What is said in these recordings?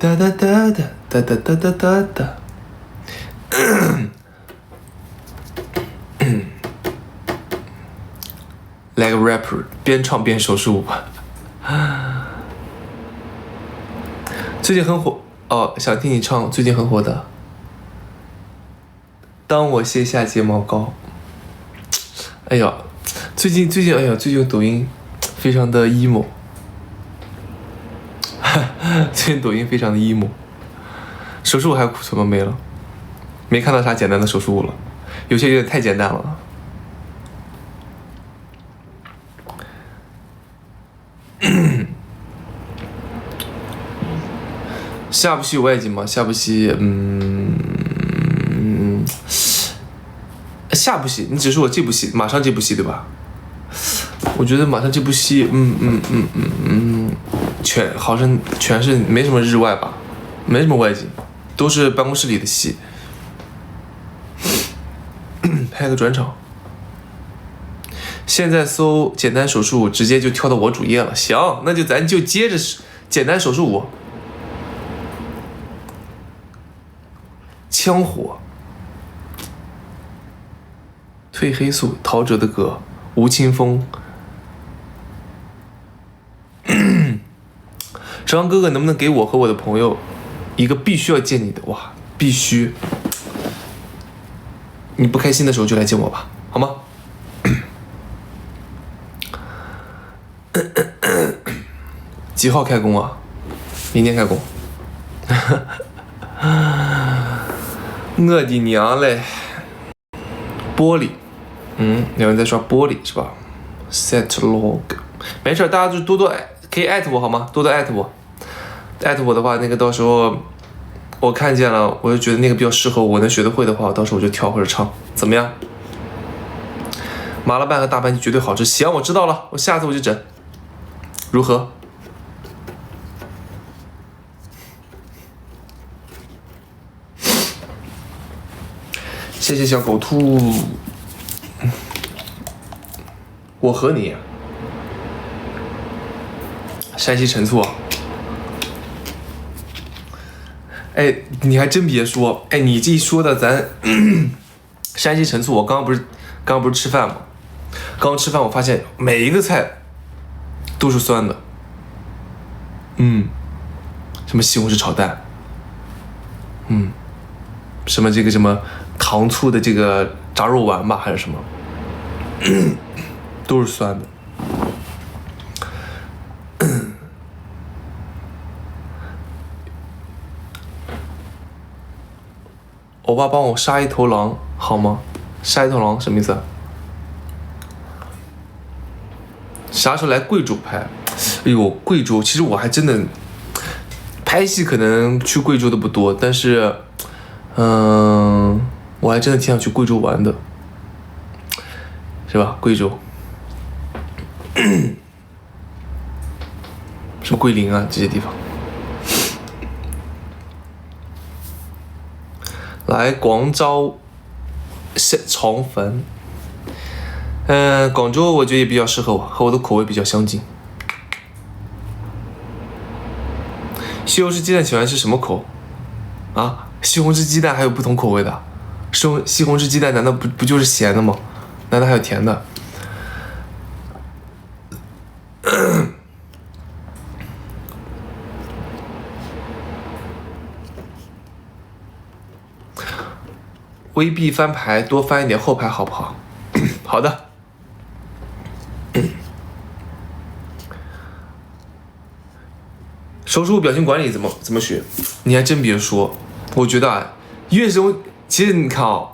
哒哒哒哒哒哒哒哒哒哒。来个 rapper， 边唱边手术舞。最近很火哦，想听你唱最近很火的。当我卸下睫毛膏。哎呀，最近哎呀，最近抖音非常的 emo。最近抖音非常的 emo。手术舞还有库存吗？没了，没看到啥简单的手术舞了，有些有点太简单了。下部戏有外景吗？下部戏，下部戏，你只说我这部戏，马上这部戏对吧？我觉得马上这部戏，好像全是没什么日外吧，没什么外景，都是办公室里的戏。拍个转场。现在搜简单手术，直接就跳到我主页了。行，那就咱就接着简单手术舞。枪火。褪黑素，陶喆的歌，吴青峰。小王哥哥，能不能给我和我的朋友一个必须要见你的？哇，必须！你不开心的时候就来见我吧，好吗？几号开工啊？明天开工。我的娘嘞！玻璃，有人在刷玻璃是吧 ？Set log， 没事，大家就多多可以艾特我好吗？多多艾特我，艾特我的话，那个到时候我看见了，我就觉得那个比较适合我能学得会的话，到时候我就跳或者唱，怎么样？麻辣拌和大盘鸡绝对好吃，行，我知道了，我下次我就整，如何？谢谢小狗兔，我和你，山西陈醋啊！哎，你还真别说，哎，你这一说的，咱山西陈醋，我刚刚不是吃饭吗？刚吃饭我发现每一个菜都是酸的，什么西红柿炒蛋，什么这个什么糖醋的这个炸肉丸吧，还是什么，都是酸的。欧巴帮我杀一头狼好吗？杀一头狼什么意思？啥时候来贵州拍？哎呦，贵州其实我还真的拍戏可能去贵州的不多，但是我还真的挺想去贵州玩的，是吧？贵州，什么桂林啊这些地方。来广州食肠粉，广州我觉得也比较适合我，和我的口味比较相近。西红柿鸡蛋喜欢吃什么口？啊，西红柿鸡蛋还有不同口味的？西红柿鸡蛋难道不就是咸的吗？难道还有甜的？微币翻牌多翻一点后排好不好？好的。手术表情管理怎么学？你还真别说，我觉得啊，越是其实你看啊，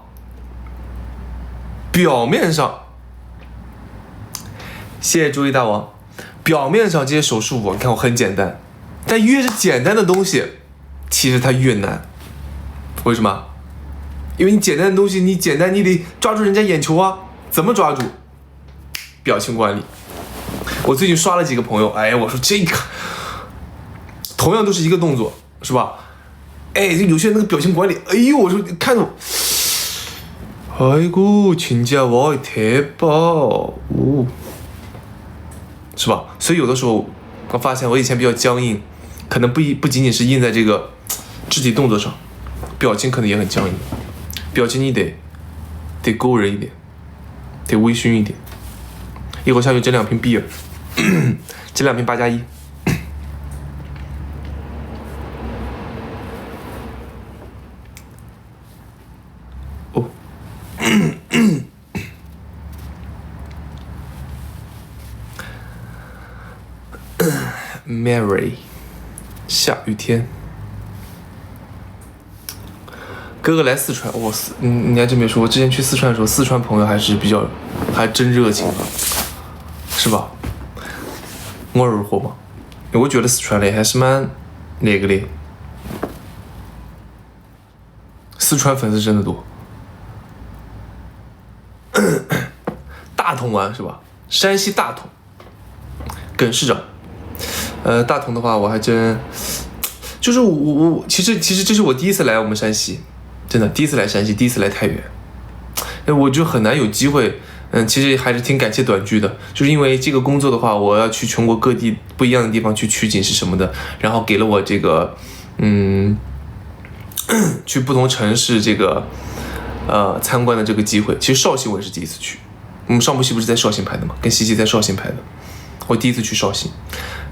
表面上，谢谢注意大王，表面上这些手术你看我很简单，但越是简单的东西，其实它越难。为什么？因为你简单的东西，你得抓住人家眼球啊，怎么抓住？表情管理。我最近刷了几个朋友，哎，我说这个同样都是一个动作，是吧？哎，有些人那个表情管理，哎呦，我说看着，아이고진짜와대박，是吧？所以有的时候我发现我以前比较僵硬，可能不仅仅是印在这个肢体动作上，表情可能也很僵硬，表情你得勾人一点，得微醺一点。一会儿下去整2瓶 beer， 整2瓶8+1。哦，Mary， 下雨天。哥哥来四川，你还真别说，我之前去四川的时候，四川朋友还真热情啊，是吧？我二货嘛，我觉得四川的还是蛮那个的，四川粉丝真的多。大同湾是吧？山西大同，耿市长。大同的话，我还真就是我其实这是我第一次来我们山西。真的第一次来山西，第一次来太原，我就很难有机会。其实还是挺感谢短剧的，就是因为这个工作的话，我要去全国各地不一样的地方去取景是什么的，然后给了我这个去不同城市这个参观的这个机会。其实绍兴我也是第一次去，我们上部戏不是在绍兴拍的吗？跟西西在绍兴拍的，我第一次去绍兴，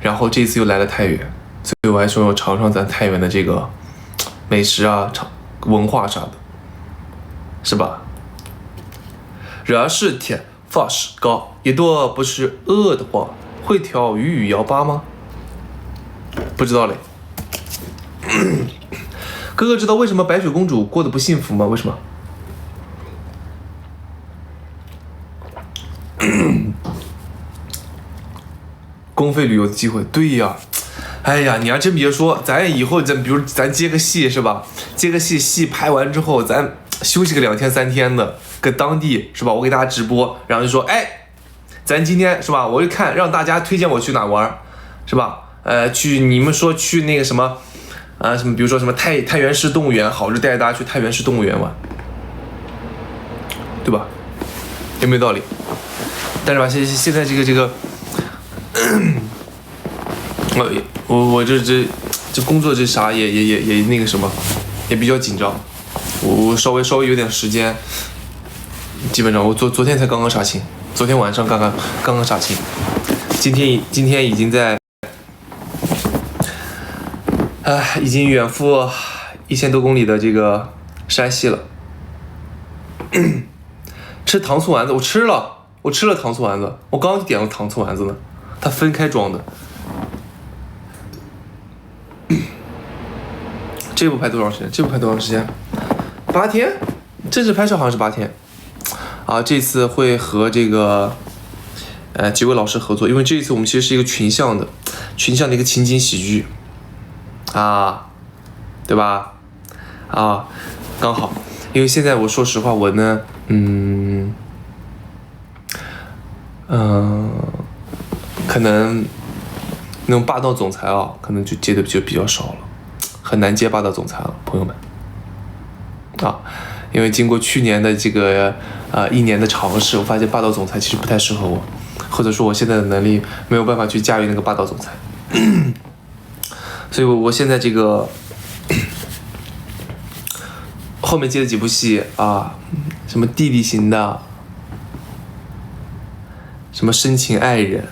然后这一次又来了太原，所以我还说我尝尝咱太原的这个美食啊，文化啥的，是吧？热是甜，发是高，一朵不是饿的花，会跳鱼摇把吗？不知道嘞。哥哥知道为什么白雪公主过得不幸福吗？为什么？公费旅游的机会，对呀。哎呀，你还真别说，咱以后比如咱接个戏是吧？接个戏拍完之后，咱休息个2天3天的，搁当地是吧？我给大家直播，然后就说，哎，咱今天是吧？我就看让大家推荐我去哪玩，是吧？去你们说去那个什么，什么比如说什么太原市动物园，好，就带着大家去太原市动物园玩，对吧？有没有道理？但是吧，现在这个。我这工作这啥也那个什么，也比较紧张。我稍微有点时间，基本上我昨天才刚刚杀青，昨天晚上刚刚杀青，今天已经在，已经远赴1000多公里的这个山西了。吃糖醋丸子，我吃了糖醋丸子，我刚刚就点了糖醋丸子呢，它分开装的。这部拍多长时间？8天，正式拍摄好像是8天。这次会和这个几位老师合作，因为这一次我们其实是一个群像的一个情景喜剧对吧？刚好，因为现在我说实话，我呢，可能那种霸道总裁可能就接的就比较少了。很难接霸道总裁了，朋友们因为经过去年的这个1年的尝试，我发现霸道总裁其实不太适合我，或者说我现在的能力没有办法去驾驭那个霸道总裁，所以我现在这个后面接的几部戏什么弟弟型的，什么深情爱人，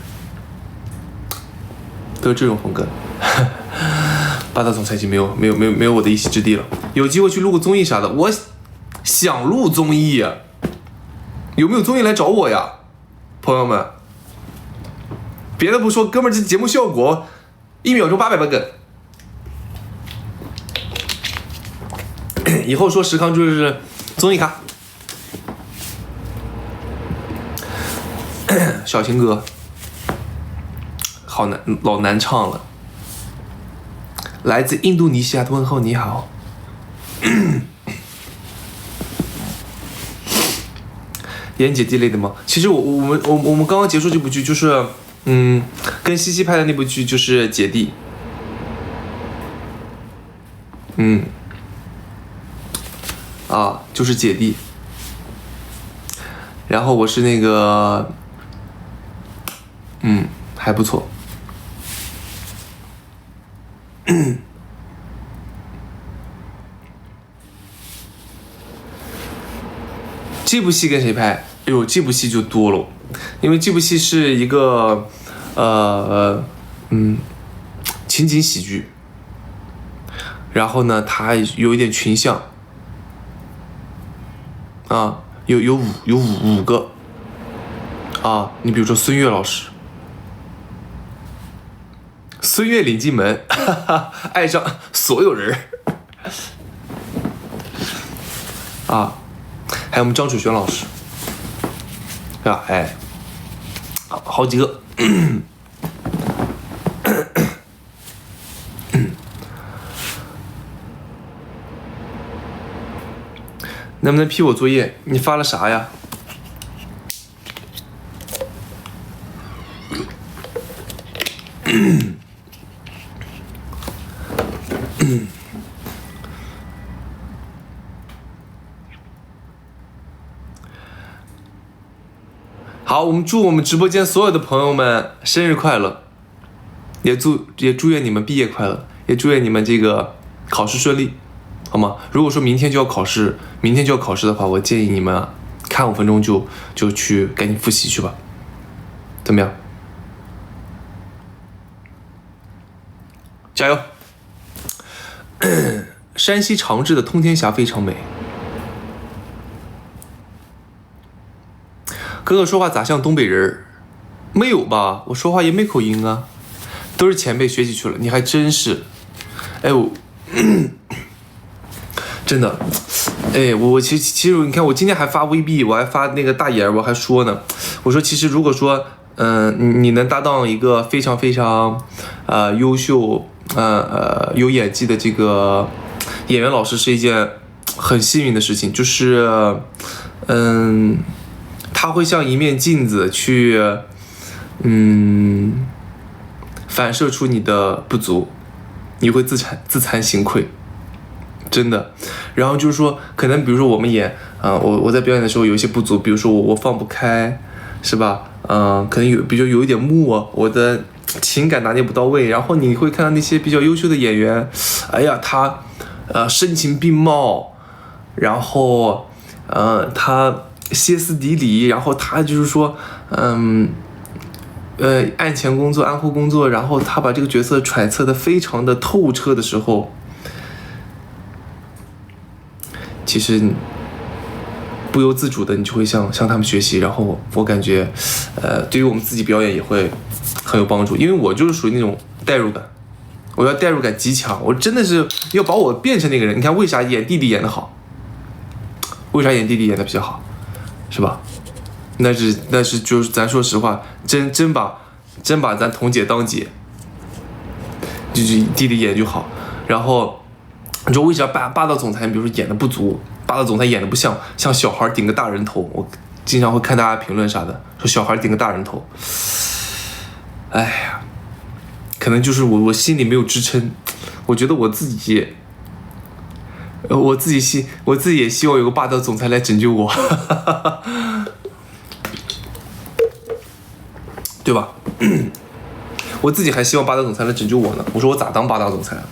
都是这种风格。霸道总裁已经没有我的一席之地了。有机会去录个综艺啥的，我想录综艺有没有综艺来找我呀，朋友们？别的不说，哥们儿这节目效果1秒钟800万梗。以后说石康就是综艺咖。小情歌，好难，老难唱了。来自印度尼西亚的问候，你好。演姐弟类的吗？其实我们刚刚结束这部剧，就是跟西西拍的那部剧就是姐弟。就是姐弟。然后我是那个，还不错。这部戏跟谁拍？哎呦，这部戏就多了，因为这部戏是一个情景喜剧，然后呢，它有一点群像啊，有五个啊，你比如说孙越老师，孙越领进门，哈哈，爱上所有人啊，还有我们张楚玄老师，对吧？哎，好几个。能不能批我作业？你发了啥呀？好，我们祝我们直播间所有的朋友们生日快乐，也祝愿你们毕业快乐，也祝愿你们这个考试顺利，好吗？如果说明天就要考试的话，我建议你们看5分钟就去赶紧复习去吧，怎么样？加油！山西长治的通天峡非常美。哥哥说话咋像东北人？没有吧，我说话也没口音啊，都是前辈学习去了。你还真是，哎我，真的，哎我其实你看我今天还发微币，我还发那个大眼，我还说呢，我说其实如果说你能搭档一个非常非常优秀有演技的这个演员老师是一件很幸运的事情，就是他会像一面镜子去反射出你的不足，你会自惭形愧，真的。然后就是说可能比如说我们演我在表演的时候有一些不足，比如说我放不开是吧，可能比如有一点木，我的情感拿捏不到位，然后你会看到那些比较优秀的演员，哎呀他声情并茂，然后他歇斯底里，然后他就是说案前工作案后工作，然后他把这个角色揣测的非常的透彻的时候，其实不由自主的你就会向他们学习，然后我感觉对于我们自己表演也会很有帮助，因为我就是属于那种代入感，我要代入感极强，我真的是要把我变成那个人。你看为啥演弟弟演得好，为啥演弟弟演得比较好，是吧？那是就是咱说实话，真把咱彤姐当姐，就是弟弟演就好。然后你说为啥霸道总裁，比如说演的不足，霸道总裁演的不像小孩顶个大人头，我经常会看大家评论啥的，说小孩顶个大人头，哎呀，可能就是我心里没有支撑，我觉得我自己也希望有个霸道总裁来拯救我，对吧？我自己还希望霸道总裁来拯救我呢。我说我咋当霸道总裁啊？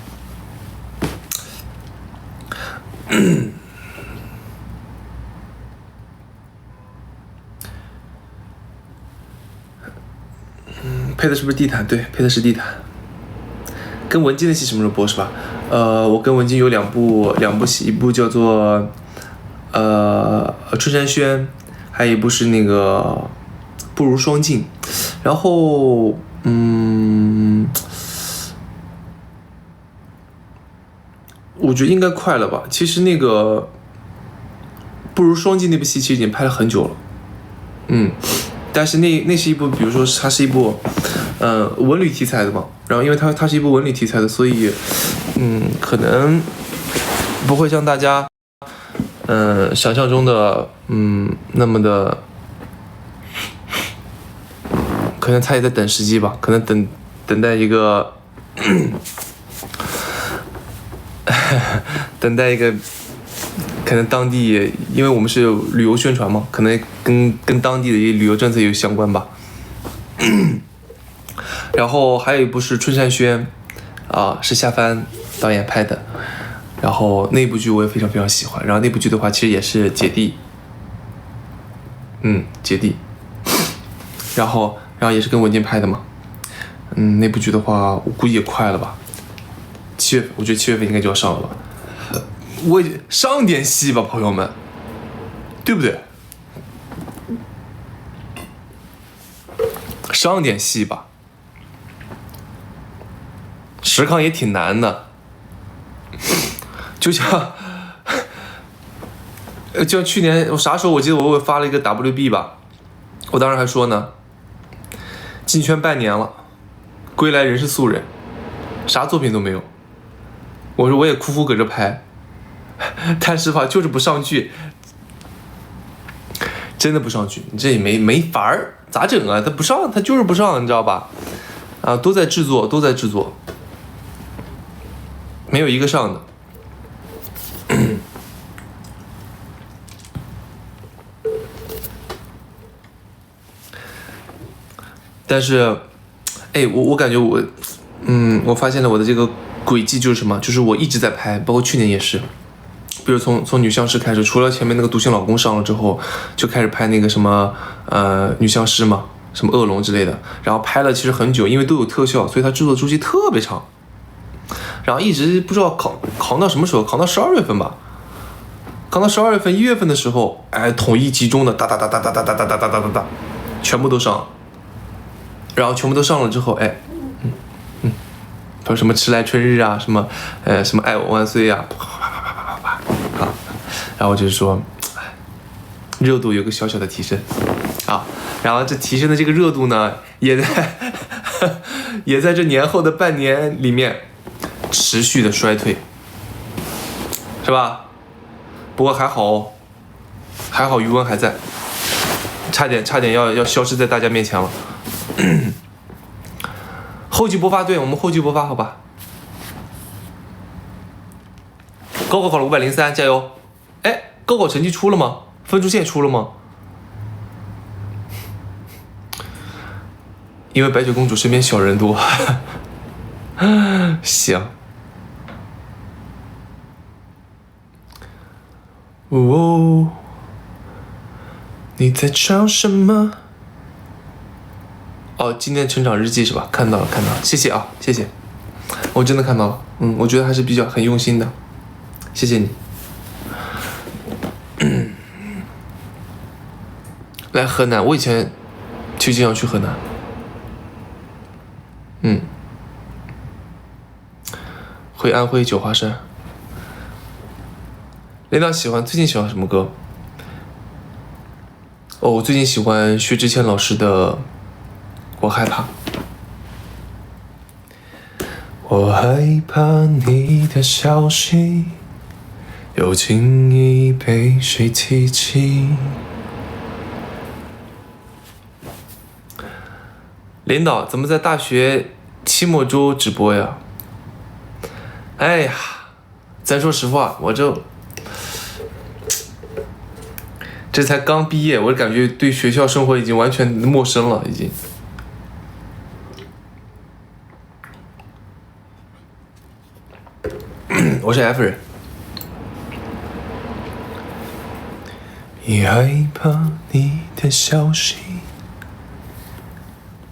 配的是不是地毯？对，配的是地毯。跟文静的戏什么时候播是吧？我跟文静有两部戏，一部叫做春山轩，还有一部是那个不如双镜。然后我觉得应该快了吧。其实那个不如双镜那部戏其实已经拍了很久了，但是那是一部，比如说它是一部文旅题材的嘛，然后因为它是一部文旅题材的，所以可能不会像大家想象中的那么的，可能他也在等时机吧，可能等待一个等待一个可能当地，因为我们是旅游宣传嘛，可能跟当地的一个旅游政策有相关吧。然后还有一部是春山轩，是夏帆导演拍的，然后那部剧我也非常非常喜欢，然后那部剧的话其实也是姐弟，姐弟，然后也是跟文件拍的嘛，那部剧的话我估计也快了吧，7月份，我觉得7月份应该就要上了吧，我也上点戏吧，朋友们，对不对？上点戏吧，石康也挺难的，就像去年我啥时候我记得我发了一个 WB 吧，我当时还说呢，进圈半年了，归来仍是素人，啥作品都没有。我说我也苦苦搁这拍，但是吧就是不上剧，真的不上剧，你这也没法儿，咋整啊？他不上，他就是不上，你知道吧？都在制作，没有一个上的。但是，我感觉我发现了我的这个轨迹就是什么？就是我一直在拍，包括去年也是。比如从女相师开始，除了前面那个独行老公上了之后，就开始拍那个什么女相师嘛，什么恶龙之类的，然后拍了其实很久，因为都有特效，所以它制作周期特别长，然后一直不知道扛到什么时候，扛到12月份吧，扛到12月份1月份的时候，统一集中的哒，全部都上了，然后全部都上了之后，说什么迟来春日啊，什么爱我万岁啊，然后就是说热度有个小小的提升啊，然后这提升的这个热度呢，也在这年后的半年里面持续的衰退，是吧？不过还好余温还在，差点要消失在大家面前了。后期播发，对，我们后期播发，好吧。高考考了503，加油！高考成绩出了吗？分数线出了吗？因为白雪公主身边小人多。行。哦，你在唱什么？今天成长日记是吧？看到了，谢谢啊，谢谢，我真的看到了，我觉得还是很用心的，谢谢你。来河南，我以前就经常去河南，回安徽九华山。领导最近喜欢什么歌？我最近喜欢薛之谦老师的。我害怕，我害怕你的消息又轻易被谁提起。领导怎么在大学期末周直播呀？哎呀，咱说实话，我这才刚毕业，我感觉对学校生活已经完全陌生了，已经。我是 F 人。也害怕你的消息，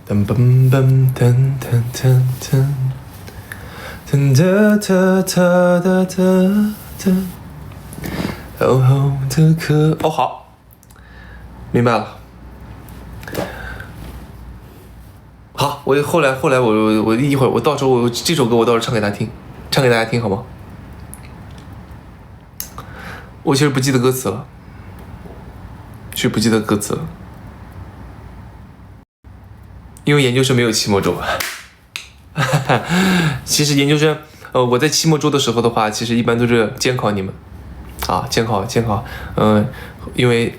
噔噔噔噔噔噔噔噔哒哒哒哒哒，厚厚的壳。好，明白了。好，我后来我一会儿我到时候这首歌我到时候唱给大家听好吗？我其实不记得歌词了，因为研究生没有期末周。其实研究生，我在期末周的时候的话，其实一般都是监考你们，监考，因为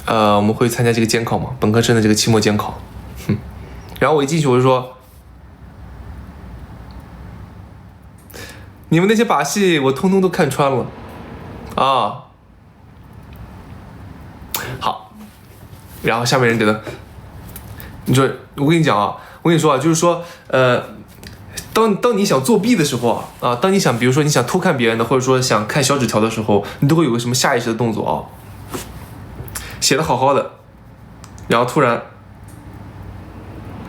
我们会参加这个监考嘛，本科生的这个期末监考，然后我一进去我就说，你们那些把戏我通通都看穿了。好，然后下面人觉得，你说我跟你讲啊，就是说，当你想作弊的时候啊，当你想比如说你想偷看别人的，或者说想看小纸条的时候，你都会有个什么下意识的动作啊，写的好好的，然后突然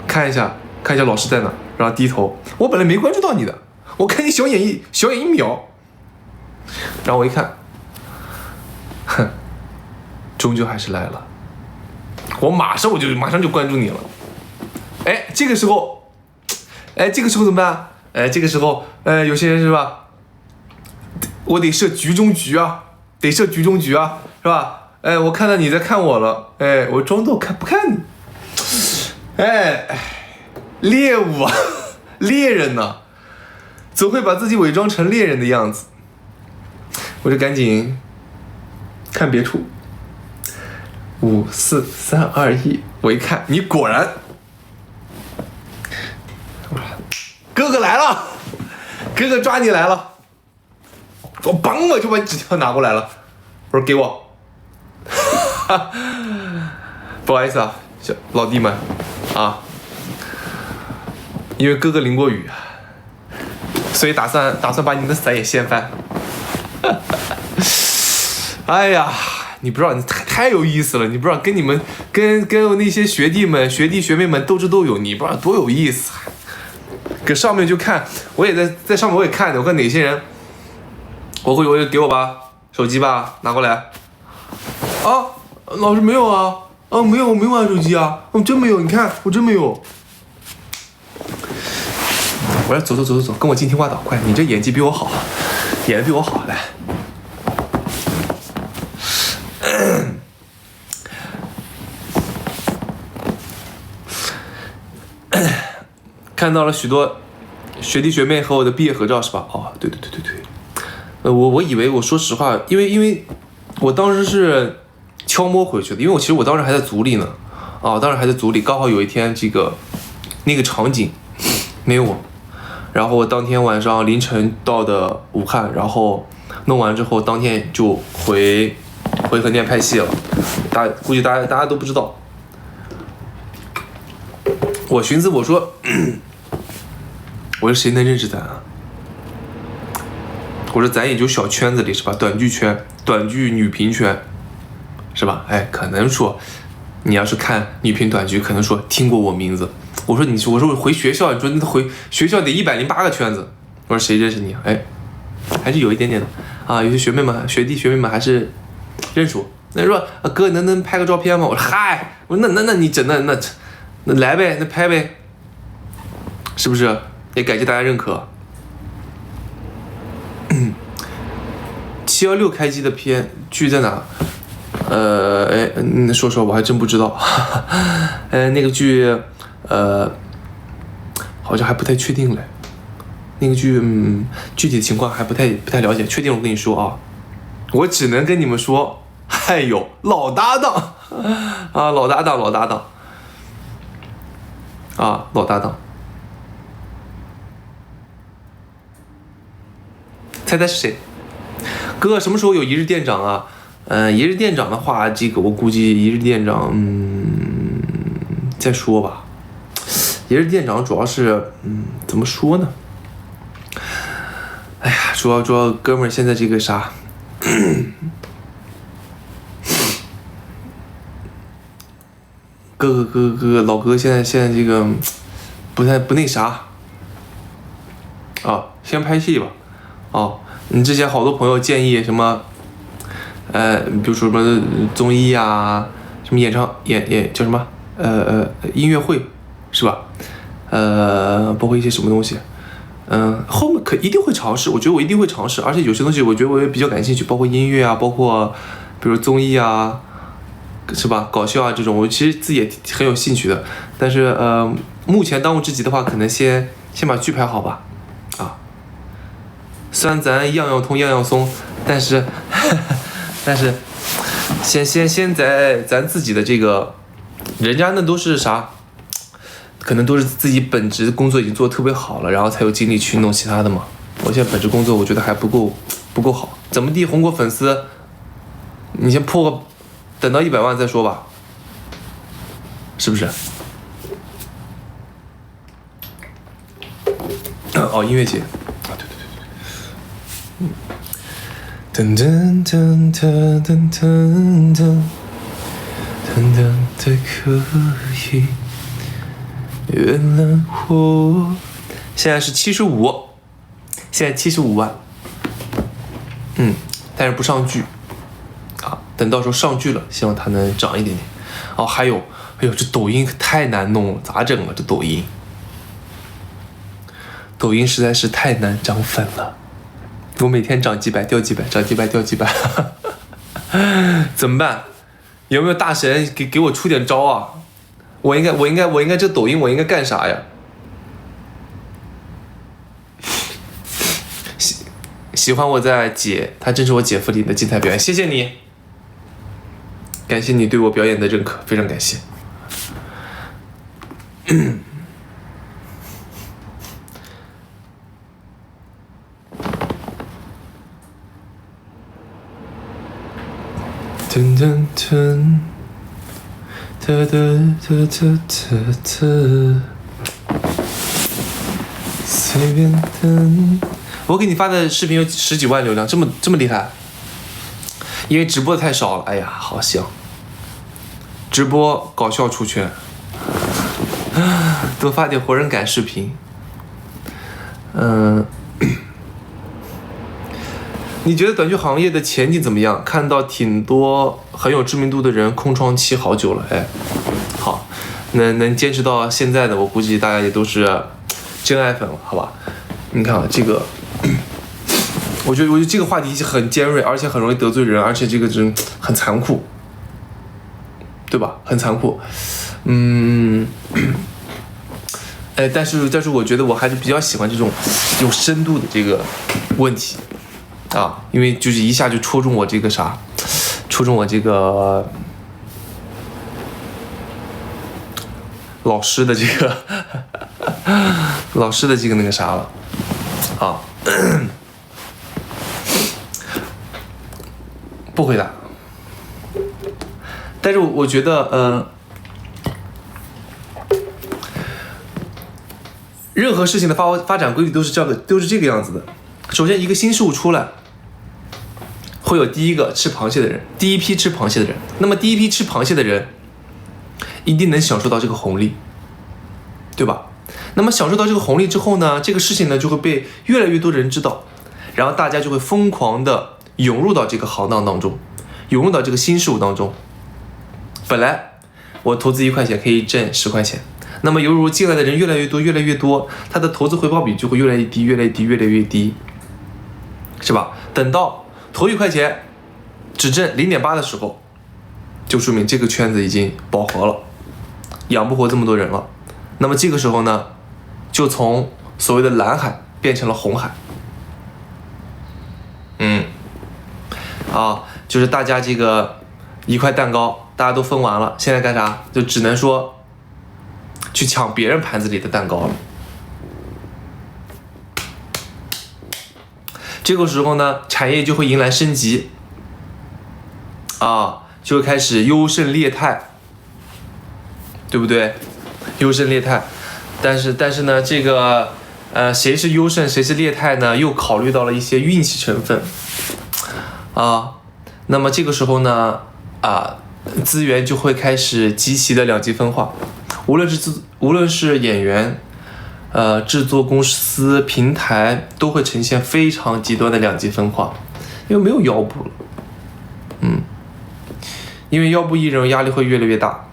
看一下老师在哪，然后低头，我本来没关注到你的，我看你小眼一瞄，然后我一看，哼，终究还是来了，我马上就关注你了。这个时候怎么办？这个时候有些人是吧，我得设局中局啊，是吧？我看到你在看我了，我装作不看你，猎物啊，猎人呢，总会把自己伪装成猎人的样子。我就赶紧看别处，5、4、3、2、1，我一看，你果然，哥哥来了，哥哥抓你来了，我帮我就把纸条拿过来了，我说给我，不好意思啊，小老弟们啊，因为哥哥淋过雨，所以打算把你们的伞也掀翻。哎呀，你不知道，你太有意思了，你不知道跟你们跟那些学弟学妹们斗智斗勇，你不知道多有意思。搁上面就看，我也在上面我也看的，我看哪些人，我给我吧，手机吧，拿过来。啊，老师没有啊，没有，我没玩手机啊，我真没有，你看我真没有。我要走，跟我进听话岛，快！你这演技比我好，演的比我好，来。看到了许多学弟学妹和我的毕业合照是吧？哦，对。我以为，我说实话，因为我当时是悄摸回去的，因为其实我当时还在组里呢，当时还在组里，刚好有一天那个场景没有我，然后我当天晚上凌晨到的武汉，然后弄完之后当天就回横店拍戏了，估计大家都不知道。我寻思我说谁能认识咱啊？我说咱也就小圈子里是吧，短剧圈，短剧女频圈是吧？可能说你要是看女频短剧，可能说听过我名字。我说我回学校，你说那回学校得108个圈子。我说谁认识你？还是有一点点的啊。有些学弟学妹们还是认识我。那说哥能拍个照片吗？我说嗨，我说那你整那来呗，那拍呗，是不是？也感谢大家认可。716开机的片剧在哪？说我还真不知道。那个剧好像还不太确定嘞。那个剧具体的情况还不太了解，确定我跟你说啊。我只能跟你们说，还有老搭档啊，老搭档啊，老搭档。猜是谁？哥，什么时候有一日店长啊？一日店长的话，这个我估计一日店长，再说吧。一日店长主要是，怎么说呢？哎呀，主要哥们儿现在这个啥，哥，老哥现在这个不那啥啊，先拍戏吧。你之前好多朋友建议什么，比如说什么综艺啊，什么叫什么音乐会，是吧？包括一些什么东西，后面一定会尝试，我觉得我一定会尝试，而且有些东西我觉得我也比较感兴趣，包括音乐啊，包括比如综艺啊，是吧？搞笑啊这种，我其实自己也很有兴趣的，但是目前当务之急的话，可能先把剧拍好吧，虽然咱样样通样样松，但是先在咱自己的这个，人家那都是啥，可能都是自己本职工作已经做得特别好了，然后才有精力去弄其他的嘛。我现在本职工作我觉得还不够好，怎么地红过粉丝，你先破个，等到100万再说吧，是不是？哦，音乐节啊，对，噔噔噔噔噔噔噔噔噔的可以原谅我。现在是75，现在75万，但是不上剧啊，等到时候上剧了，希望它能涨一点点。哦，还有，哎呦，这抖音太难弄了，咋整啊？这抖音实在是太难涨粉了，我每天涨几百掉几百，涨几百掉几百，怎么办？有没有大神给我出点招啊？我应该这抖音我应该干啥呀？喜欢我在姐，她真是我姐夫里的精彩表演，谢谢你，感谢你对我表演的认可，非常感谢。噔噔噔，哒哒哒哒哒哒，随便等。我给你发的视频有10几万流量，这么厉害？因为直播的太少了，哎呀，好香！直播搞笑出圈，多发点活人感视频。你觉得短剧行业的前景怎么样？看到挺多很有知名度的人空窗期好久了，哎，好，能坚持到现在的，我估计大家也都是真爱粉了，好吧？你看啊，这个。我觉得这个话题很尖锐，而且很容易得罪人，而且这个真很残酷，对吧？很残酷，但是我觉得我还是比较喜欢这种有深度的这个问题啊，因为就是一下就戳中我这个啥，戳中我这个老师的这个那个啥了啊。不回答，但是我觉得，任何事情的发展规律都是这个样子的。首先，一个新事物出来，会有第一批吃螃蟹的人。那么第一批吃螃蟹的人，一定能享受到这个红利，对吧？那么享受到这个红利之后呢，这个事情呢就会被越来越多人知道，然后大家就会疯狂的涌入到这个行当当中，涌入到这个新事物当中。本来我投资1块钱可以挣10块钱，那么犹如进来的人越来越多，他的投资回报比就会越来越低，是吧？等到投1块钱只挣0.8的时候，就说明这个圈子已经饱和了，养不活这么多人了。那么这个时候呢，就从所谓的蓝海变成了红海。就是大家这个1块蛋糕大家都分完了，现在干啥？就只能说去抢别人盘子里的蛋糕了。这个时候呢，产业就会迎来升级，就会开始优胜劣汰，对不对？优胜劣汰，但是呢，这个谁是优胜谁是劣汰呢？又考虑到了一些运气成分那么这个时候呢，资源就会开始极其的两极分化，无论是演员、制作公司、平台，都会呈现非常极端的两极分化，因为没有腰部了，因为腰部艺人压力会越来越大，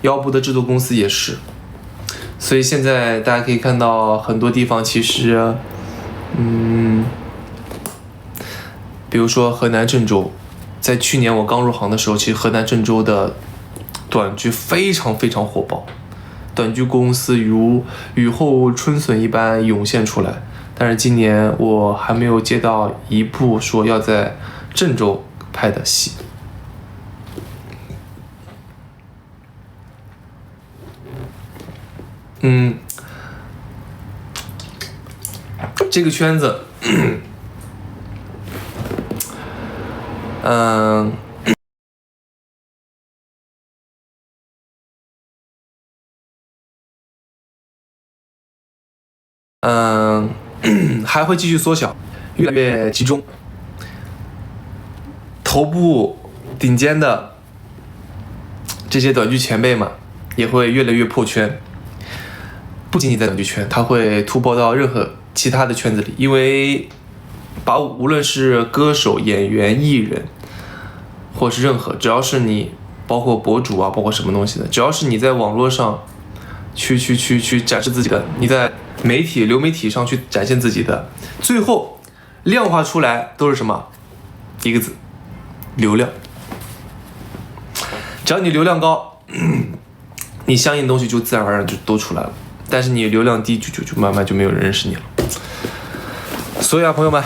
腰部的制作公司也是，所以现在大家可以看到很多地方其实，比如说河南郑州，在去年我刚入行的时候，其实河南郑州的短剧非常火爆，短剧公司如雨后春笋一般涌现出来。但是今年我还没有接到一部说要在郑州拍的戏。这个圈子还会继续缩小，越来越集中。头部顶尖的这些短剧前辈们也会越来越破圈。不仅仅在短剧圈，他会突破到任何其他的圈子里，因为把无论是歌手、演员、艺人，或是任何，只要是你，包括博主啊，包括什么东西的，只要是你在网络上去展示自己的，你在流媒体上去展现自己的，最后量化出来都是什么？一个字，流量。只要你流量高，你相应的东西就自然而然就都出来了。但是你流量低，就慢慢就没有人认识你了。所以啊，朋友们，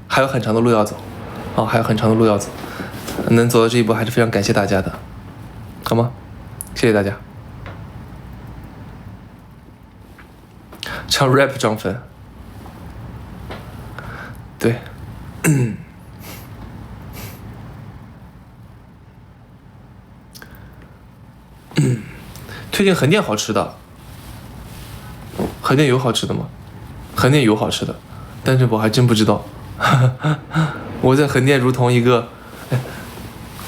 还有很长的路要走，还有很长的路要走，能走到这一步还是非常感谢大家的，好吗？谢谢大家。唱 rap 涨粉，对。推荐横店好吃的，横店有好吃的吗？横店有好吃的，但是我还真不知道。我在横店如同一个，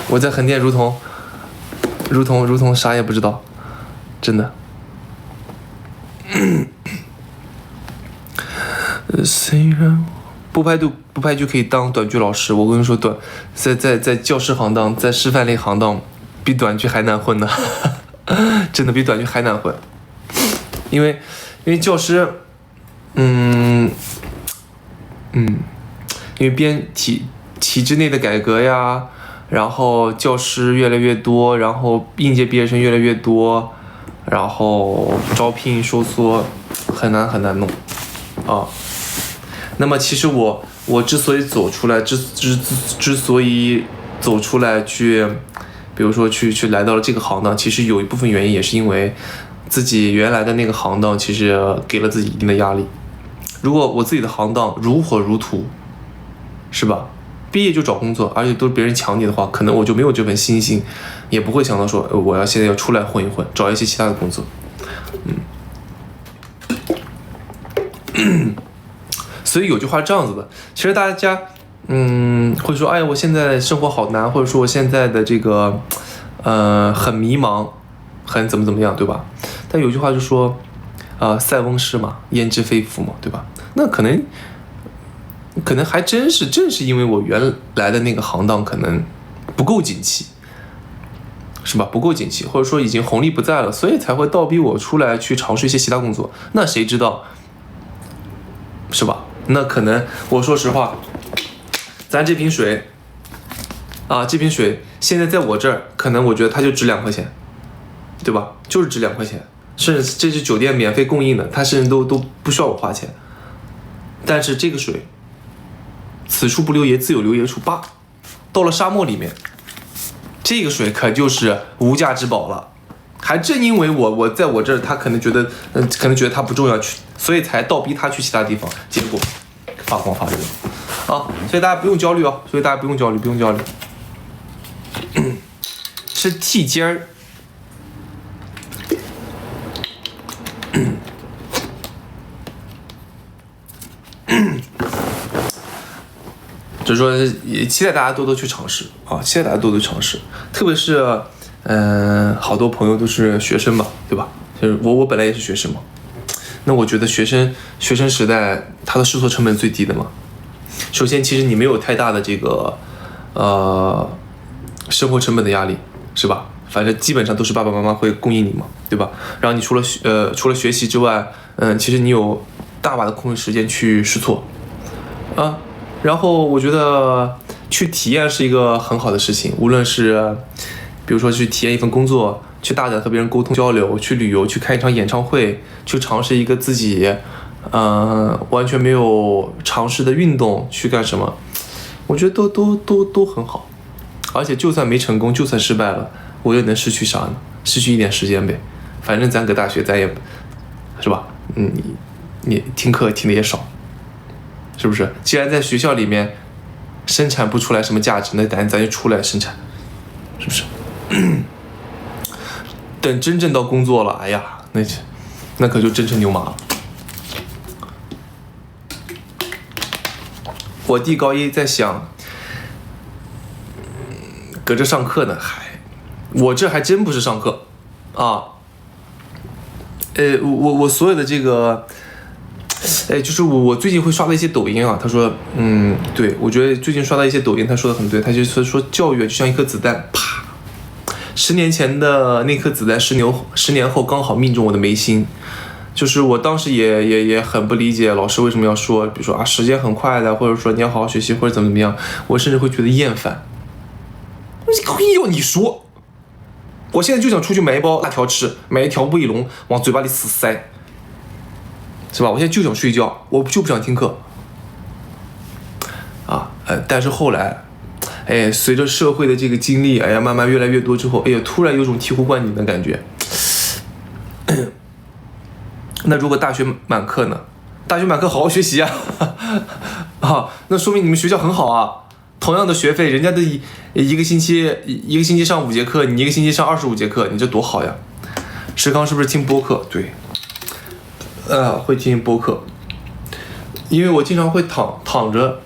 我在横店如同啥也不知道，真的。虽然不拍就可以当短剧老师，我跟你说，在教师行当，在师范类行当，比短剧还难混呢。真的比短剧还难混，因为教师，因为体制内的改革呀，然后教师越来越多，然后应届毕业生越来越多，然后招聘收缩，很难弄啊。那么其实我之所以走出来，之所以走出来去。比如说去来到了这个行当，其实有一部分原因也是因为自己原来的那个行当其实给了自己一定的压力。如果我自己的行当如火如荼，是吧？毕业就找工作，而且都是别人抢你的话，可能我就没有这份信心，也不会想到说我要现在要出来混一混，找一些其他的工作。所以有句话这样子的，其实大家会说，哎，我现在生活好难，或者说我现在的这个，很迷茫，很怎么样，对吧？但有句话就说，塞翁失马，焉知非福嘛，对吧？那可能还正是因为我原来的那个行当可能不够景气，是吧？不够景气，或者说已经红利不在了，所以才会倒逼我出来去尝试一些其他工作。那谁知道，是吧？那可能我说实话。咱这瓶水，这瓶水现在在我这儿，可能我觉得它就值2块钱，对吧？就是值2块钱，甚至这是酒店免费供应的，它甚至都不需要我花钱。但是这个水，此处不留爷，自有留爷处。到了沙漠里面，这个水可就是无价之宝了。还正因为我在我这儿，他可能觉得它不重要，所以才倒逼他去其他地方，结果发光发热。所以大家不用焦虑哦，不用焦虑，是剃尖儿。就是说，也期待大家多多去尝试特别是好多朋友都是学生嘛，对吧？就是我本来也是学生嘛，那我觉得学生时代他的试错成本最低的嘛。首先，其实你没有太大的这个生活成本的压力，是吧？反正基本上都是爸爸妈妈会供应你嘛，对吧？然后你除了学习之外，其实你有大把的空余时间去试错，然后我觉得去体验是一个很好的事情，无论是比如说去体验一份工作，去大胆和别人沟通交流，去旅游，去看一场演唱会，去尝试一个自己完全没有尝试的运动，去干什么，我觉得都很好。而且就算没成功，就算失败了，我又能失去啥呢？失去一点时间呗。反正咱搁大学，咱也是吧？你听课听的也少，是不是？既然在学校里面生产不出来什么价值，那咱就出来生产，是不是？等真正到工作了，哎呀，那可就真成牛马了。我弟高一在想，搁这上课呢，我这还真不是上课啊。我所有的这个，就是我最近会刷到一些抖音啊。他说，对，我觉得最近刷到一些抖音，他说的很对。他就是说，教育就像一颗子弹，啪，10年前的那颗子弹，10年后刚好命中我的眉心。就是我当时也很不理解老师为什么要说，比如说啊，时间很快的，或者说你要好好学习，或者怎么样，我甚至会觉得厌烦。要你说，我现在就想出去买一包辣条吃，买一条卫龙往嘴巴里死塞，是吧？我现在就想睡觉，我就不想听课啊。但是后来，随着社会的这个经历，慢慢越来越多之后，突然有种醍醐灌顶的感觉。那如果大学满课呢？大学满课好好学习啊！那说明你们学校很好啊。同样的学费，人家的一个星期上5节课，你一个星期上25节课，你这多好呀！石康是不是听播客？对，会听播客，因为我经常会躺着，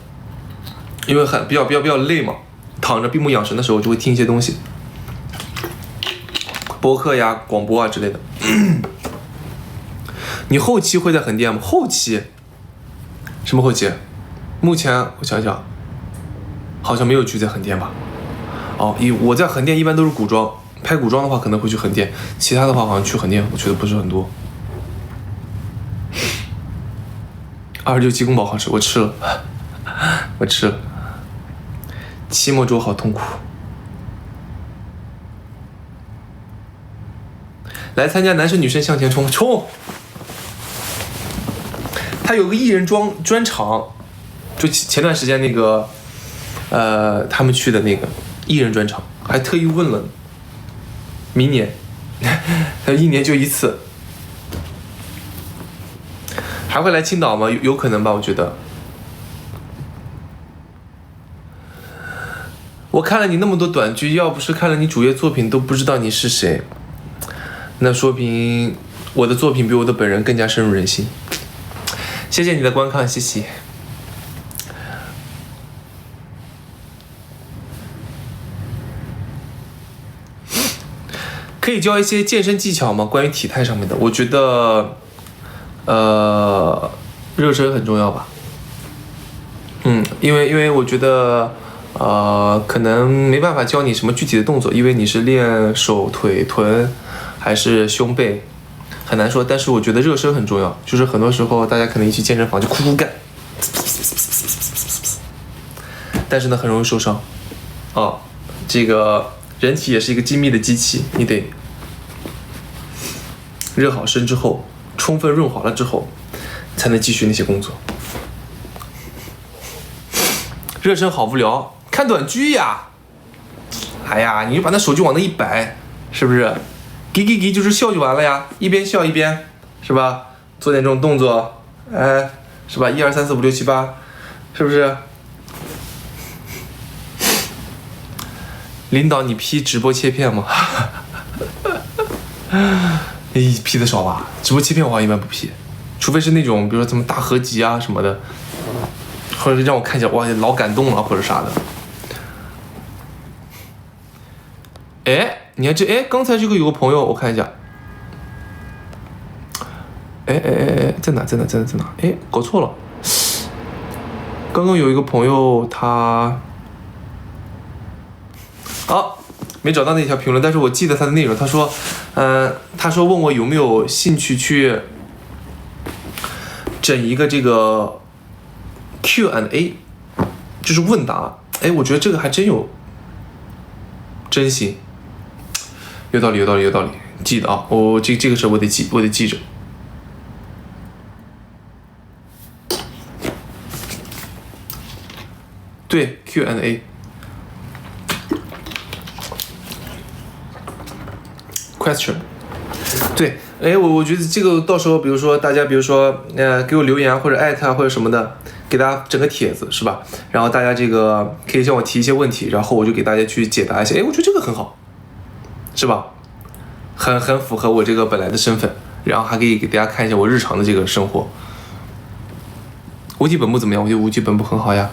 因为比较累嘛，躺着闭目养神的时候就会听一些东西，播客呀、广播啊之类的。你后期会在横店吗？后期？什么后期？目前我想想，好像没有去在横店吧。我在横店一般都是古装，拍古装的话可能会去横店，其他的话好像去横店我觉得不是很多。29鸡公煲好吃，我吃了，我吃了。期末周好痛苦。来参加男生女生向前冲！他有个艺人专场，就前段时间那个，他们去的那个艺人专场，还特意问了，明年，1年就一次，还会来青岛吗？有可能吧，我觉得。我看了你那么多短剧，要不是看了你主页作品，都不知道你是谁，那说明我的作品比我的本人更加深入人心。谢谢你的观看，谢谢。可以教一些健身技巧吗？关于体态上面的，我觉得，热身很重要吧。因为我觉得，可能没办法教你什么具体的动作，因为你是练手、腿、臀，还是胸背。很难说，但是我觉得热身很重要。就是很多时候大家可能一去健身房就哭干，但是呢很容易受伤。这个人体也是一个精密的机器，你得热好身之后，充分润滑了之后，才能继续那些工作。热身好无聊，看短剧呀。你就把那手机往那一摆，是不是？给就是笑就完了呀，一边笑一边，是吧？做点这种动作，是吧？1、2、3、4、5、6、7、8，是不是？领导，你批直播切片吗？批的少吧？直播切片我好像一般不批，除非是那种比如说什么大合集啊什么的，或者是让我看起来哇老感动了或者啥的。你看这刚才这个有个朋友，我看一下，在哪？搞错了。刚刚有一个朋友他，没找到那条评论，但是我记得他的内容。他说问我有没有兴趣去整一个这个 Q&A， 就是问答。我觉得这个还真有真心。有道理，记得啊！这个事我得记着。对 Q&A question， 对，我觉得这个到时候，比如说大家，给我留言或者艾特或者什么的，给大家整个帖子是吧？然后大家这个可以向我提一些问题，然后我就给大家去解答一下。我觉得这个很好。是吧？很符合我这个本来的身份，然后还可以给大家看一下我日常的这个生活。无极本部怎么样？我觉得无极本部很好呀。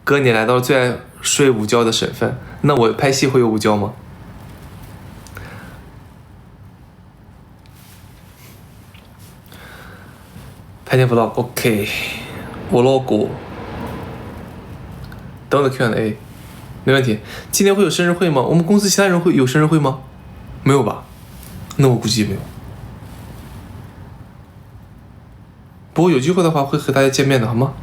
哥，你来到了最爱睡午觉的省份，那我拍戏会有午觉吗？拍天 vlog OK， 我老过。等我的 Q&A， 没问题。今天会有生日会吗？我们公司其他人会有生日会吗？没有吧？那我估计没有。不过有机会的话会和大家见面的，好吗？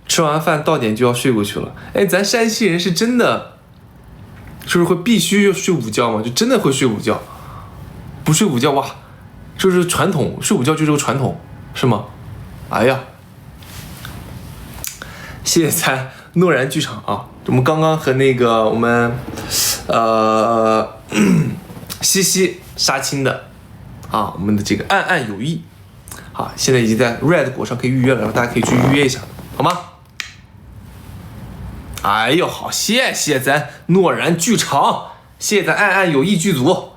吃完饭到点就要睡过去了。哎，咱山西人是真的，是不是会必须要睡午觉吗？就真的会睡午觉，不睡午觉哇，就是传统，睡午觉就是个传统，是吗？哎呀，谢谢咱诺然剧场啊！我们刚刚和那个我们西西杀青的啊，我们的这个暗暗有意，好，现在已经在 Red 果上可以预约了，然后大家可以去预约一下，好吗？哎呦，好，谢谢咱诺然剧场，谢谢咱暗暗有意剧组，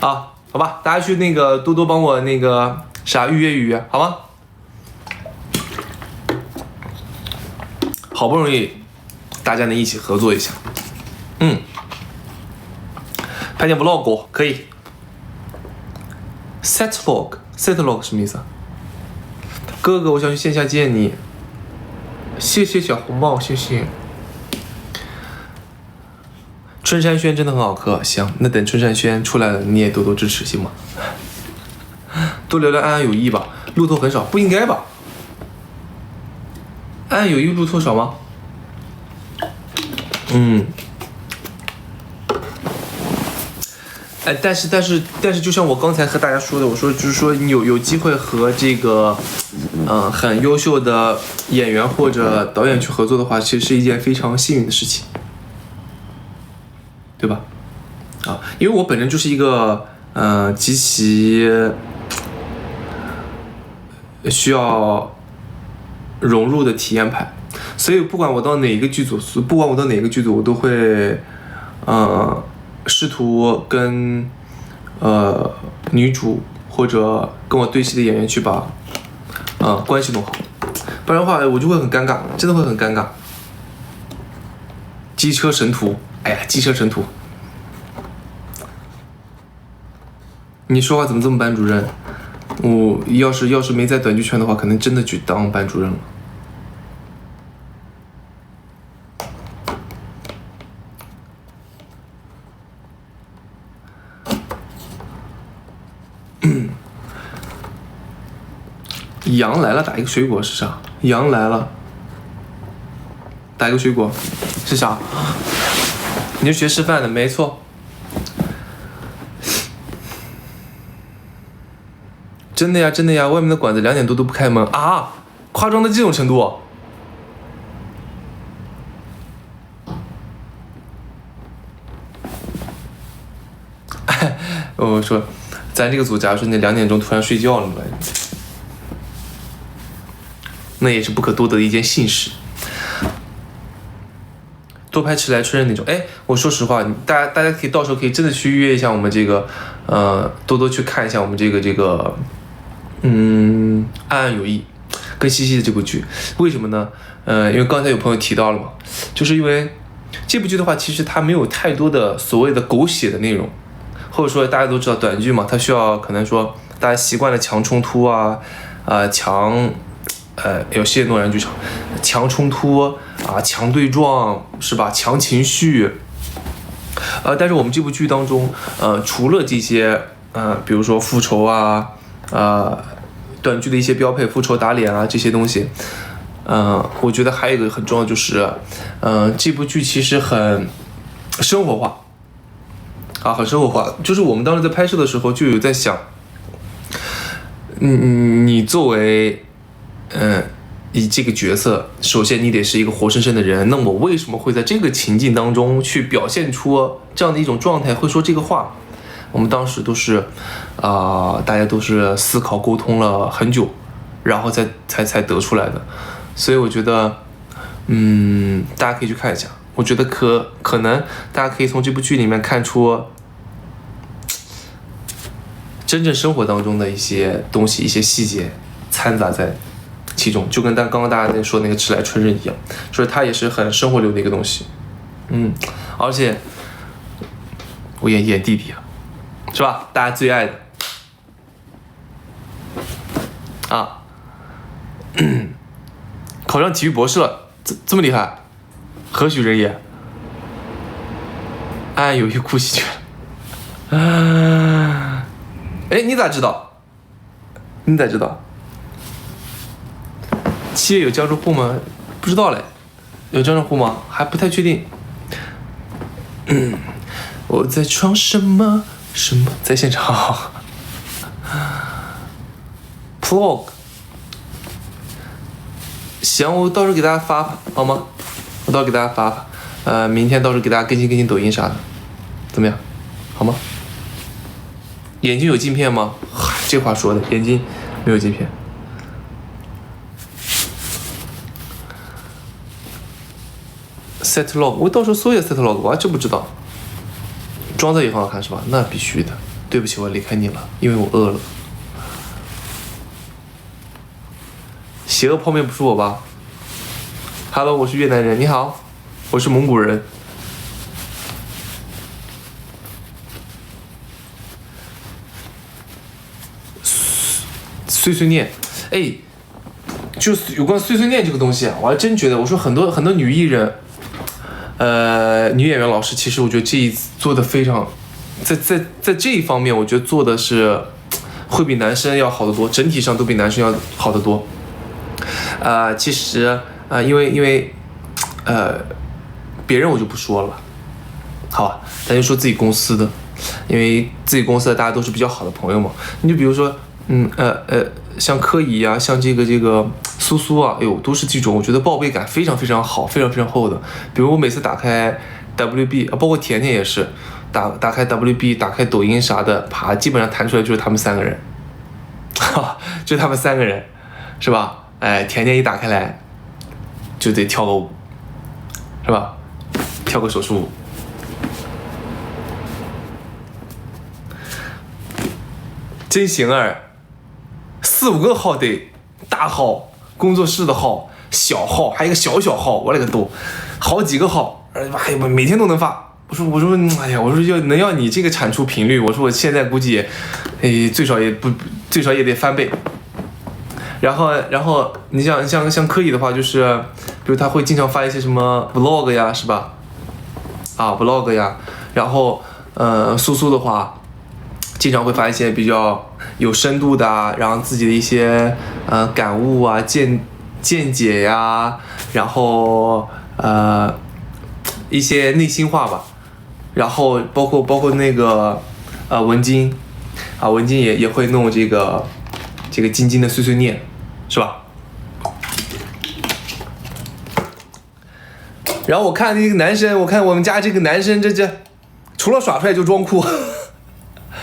啊，好吧，大家去那个多多帮我那个啥预约，好吗？好不容易大家能一起合作一下，拍点 vlog 可以 set log 什么意思啊？哥哥，我想去线下见你。谢谢小红帽，谢谢。春山轩真的很好喝，行，那等春山轩出来了，你也多多支持，行吗？多聊聊安安有意吧，路透很少，不应该吧？安安有意路透少吗？哎，但是，就像我刚才和大家说的，我说就是说你有机会和这个，很优秀的演员或者导演去合作的话，其实是一件非常幸运的事情，对吧？啊，因为我本身就是一个极其需要融入的体验派，所以不管我到哪一个剧组，我都会试图跟女主或者跟我对戏的演员去把关系弄好，不然的话我就会很尴尬，真的会很尴尬。机车神图，哎呀，机车神图，你说话怎么这么班主任？我要是没在短剧圈的话，可能真的去当班主任了。羊来了，打一个水果是啥？羊来了，打一个水果是啥？你是学师范的，没错。真的呀，外面的馆子2点多都不开门啊！夸张到这种程度？我说，咱这个组，假如说你2点钟突然睡觉了嘛，那也是不可多得的一件幸事。多拍迟来春日那种，哎，我说实话，大家可以到时候可以真的去预约一下我们这个，多去看一下我们这个，暗暗有意跟西西的这部剧，为什么呢？因为刚才有朋友提到了嘛，就是因为这部剧的话，其实它没有太多的所谓的狗血的内容，或者说大家都知道短剧嘛，它需要可能说大家习惯了强冲突啊，有谢诺然剧场，强冲突啊，强对撞是吧？强情绪，但是我们这部剧当中，除了这些，比如说复仇啊，短剧的一些标配，复仇打脸啊这些东西，我觉得还有一个很重要就是，这部剧其实很生活化，很生活化。就是我们当时在拍摄的时候就有在想，你作为，以这个角色，首先你得是一个活生生的人，那我为什么会在这个情境当中去表现出这样的一种状态，会说这个话？我们当时都是，大家都是思考沟通了很久，然后才得出来的。所以我觉得，大家可以去看一下。我觉得可能大家可以从这部剧里面看出真正生活当中的一些东西、一些细节掺杂在其中，就跟刚刚大家说那个迟来春日一样，所以它也是很生活流的一个东西。而且我演弟弟啊，是吧？大家最爱的啊，考上体育博士了，这么厉害，何许人也？安有一哭喜鹊。哎，你咋知道？你咋知道？7月有江浙沪吗？不知道嘞，有江浙沪吗？还不太确定。我在闯什么？在现场。Plog。行，我到时候给大家发发，好吗？我到时候给大家发发。明天到时候给大家更新抖音啥的，怎么样？好吗？眼睛有镜片吗？这话说的，眼睛没有镜片。set log， 我到时候搜一下 set log， 我还真不知道。装在也很好看是吧？那必须的。对不起，我离开你了，因为我饿了。邪恶泡面不是我吧 ？Hello， 我是越南人。你好，我是蒙古人。碎碎念，哎，就是有关碎碎念这个东西啊，我还真觉得，我说很多女艺人。女演员老师，其实我觉得这一次做的非常，在这一方面，我觉得做的是会比男生要好得多，整体上都比男生要好得多。其实因为别人我就不说了，好吧，咱就说自己公司的，因为自己公司的大家都是比较好的朋友嘛。你就比如说，像柯怡啊，像这个苏苏啊，哎呦，都是这种我觉得报备感非常非常好，非常非常厚的。比如我每次打开 WB 啊，包括甜甜也是，打开 WB， 打开抖音啥的，啪，基本上弹出来就是他们3个人，就他们3个人，是吧？哎，甜甜一打开来，就得跳个舞，是吧？跳个手术舞。真行儿，4、5个号得，大号、工作室的号、小号，还有一个小号，我勒个都，好几个号，哎呀，每天都能发。我说，哎呀，我说要你这个产出频率，我说我现在估计，最少也得翻倍。然后你像柯以的话，就是比如他会经常发一些什么 vlog 呀，是吧？啊 vlog 呀，然后苏苏的话。经常会发一些比较有深度的啊，然后自己的一些感悟啊、见解呀，然后一些内心话吧，然后包括那个文晶啊，文晶也会弄这个晶晶的碎碎念，是吧？然后我看这个男生，我看我们家这个男生这除了耍帅就装酷。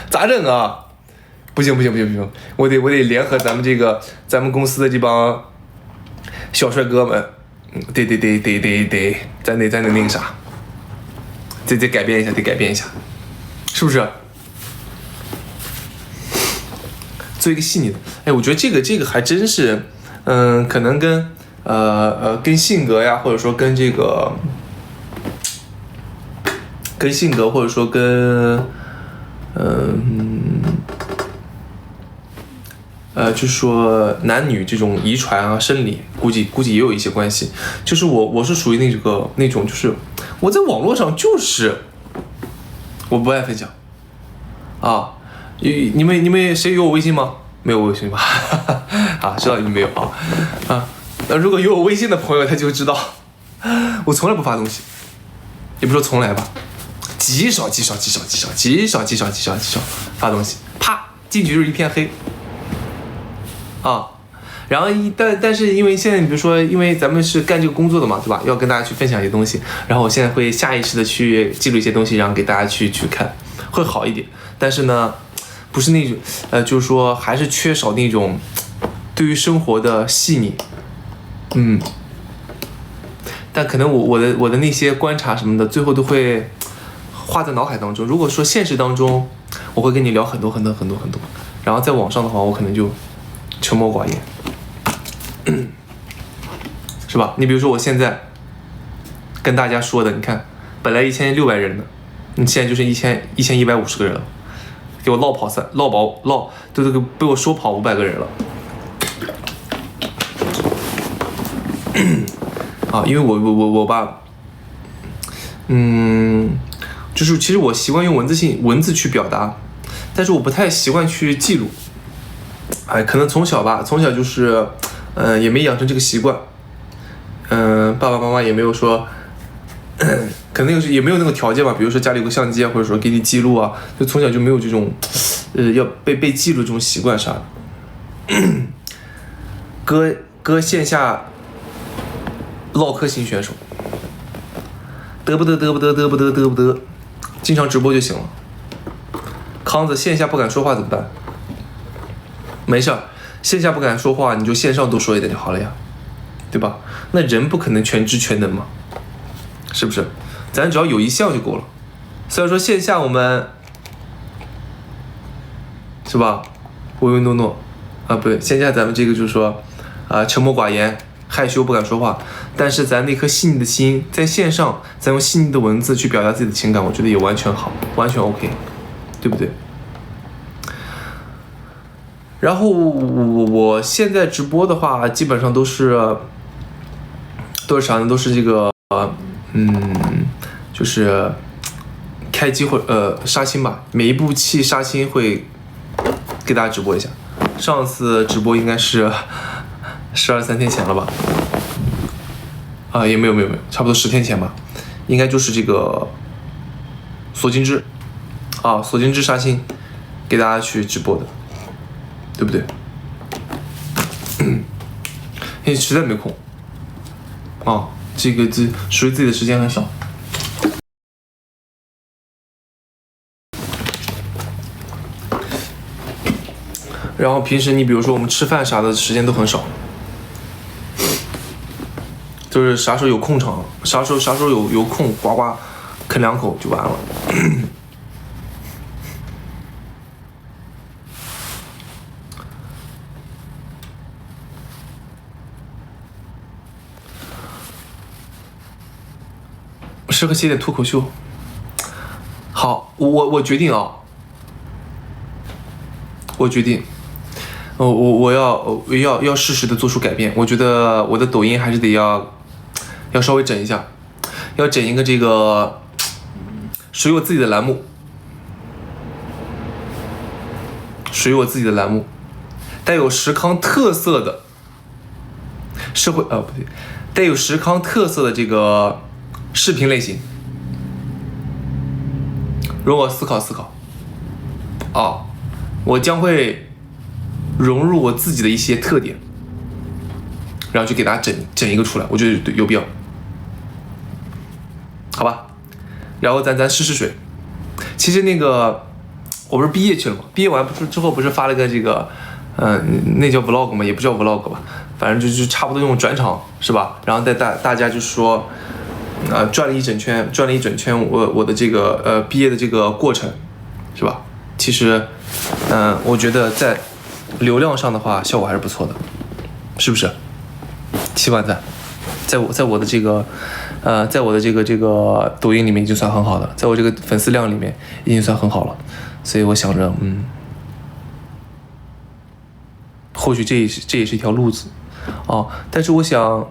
咋整啊？不行，我得联合咱们公司的这帮小帅哥们，得，咱得那个啥，得改变一下，是不是？做一个细腻的，哎，我觉得这个还真是，可能跟性格呀，或者说跟这个跟性格，或者说跟。就是说男女这种遗传啊、生理，估计也有一些关系。就是我是属于那种，就是我在网络上就是我不爱分享啊。你们谁有我微信吗？没有微信吧？啊，知道你们没有啊。那如果有我微信的朋友，他就知道我从来不发东西，也不说从来吧。极少发东西，啪进去就是一片黑啊。然后但是因为现在你比如说，因为咱们是干这个工作的嘛，对吧？要跟大家去分享一些东西，然后我现在会下意识的去记录一些东西，然后给大家去看，会好一点。但是呢，不是那种就是说还是缺少那种对于生活的细腻，但可能我的那些观察什么的，最后都会画在脑海当中。如果说现实当中，我会跟你聊很多，然后在网上的话，我可能就沉默寡言，是吧？你比如说我现在跟大家说的，你看，本来1600人呢，你现在就是1150个人了，给我都被我说跑500个人了。啊，因为我吧，就是其实我习惯用文字去表达，但是我不太习惯去记录。哎，可能从小就是，也没养成这个习惯。爸爸妈妈也没有说，可能也没有那个条件吧，比如说家里有个相机啊，或者说给你记录啊，就从小就没有这种，要被记录这种习惯啥的。哥线下唠嗑型选手，得不得，经常直播就行了。康子线下不敢说话怎么办？没事，线下不敢说话，你就线上多说一点就好了呀，对吧？那人不可能全知全能嘛，是不是？咱只要有一项就够了。虽然说线下我们是吧，唯唯诺诺啊，不对，线下咱们这个就是说沉默寡言，害羞不敢说话，但是咱那颗细腻的心在线上，咱用细腻的文字去表达自己的情感，我觉得也完全好，完全 OK， 对不对？然后我现在直播的话，基本上都是啥呢？都是这个就是开机或杀青吧，每一部戏杀青会给大家直播一下。上次直播应该是12、3天前了吧？也没有，差不多10天前吧，应该就是这个索金之索金之杀青给大家去直播的，对不对？因为实在没空这属于自己的时间很少。然后平时你比如说我们吃饭啥的时间都很少，就是啥时候有空场，啥时候有空呱呱啃2口就完了。适合写点脱口秀。好，我决定我决定，我要适时的做出改变。我觉得我的抖音还是得要稍微整一下，要整一个这个属于我自己的栏目，带有实康特色的社会不对，带有实康特色的这个视频类型。容我思考我将会融入我自己的一些特点，然后就给大家整一个出来，我觉得有必要，好吧？然后咱试水。其实那个我不是毕业去了吗？毕业完之后不是发了个这个那叫 vlog 吗？也不叫 vlog 吧，反正就差不多用转场是吧？然后带大家就是说转了一整圈我的这个毕业的这个过程是吧？其实我觉得在流量上的话效果还是不错的，是不是？7万赞，在我的这个抖音里面已经算很好的，在我这个粉丝量里面已经算很好了，所以我想着或许这也是一条路子但是我想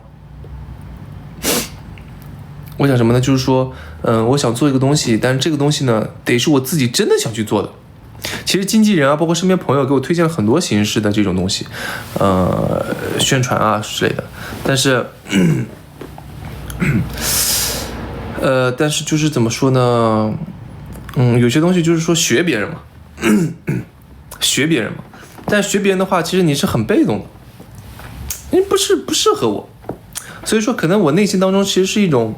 什么呢？就是说我想做一个东西，但是这个东西呢得是我自己真的想去做的。其实经纪人包括身边朋友给我推荐了很多形式的这种东西，宣传之类的，但是就是怎么说呢？有些东西就是说学别人嘛，但学别人的话，其实你是很被动的，因为不适合我，所以说可能我内心当中其实是一种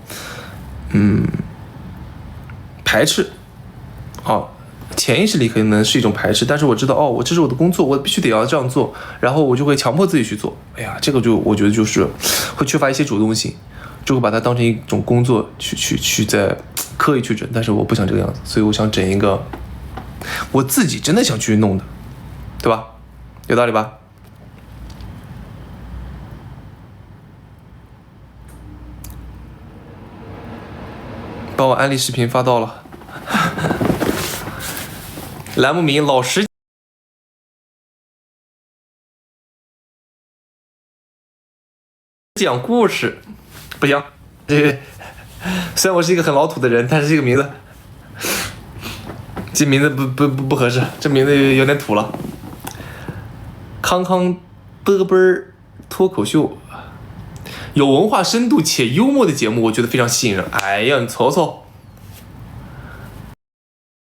排斥潜意识里可能是一种排斥，但是我知道哦，这是我的工作，我必须得要这样做，然后我就会强迫自己去做。哎呀，这个我觉得就是会缺乏一些主动性，就会把它当成一种工作去在刻意去整，但是我不想这个样子，所以我想整一个我自己真的想去弄的，对吧？有道理吧？把我安利视频发到了。栏目名老师讲故事，不行，虽然我是一个很老土的人，但是这个名字，不合适，这名字有点土了。康康啵啵脱口秀，有文化深度且幽默的节目，我觉得非常吸引人。哎呀，你瞅瞅。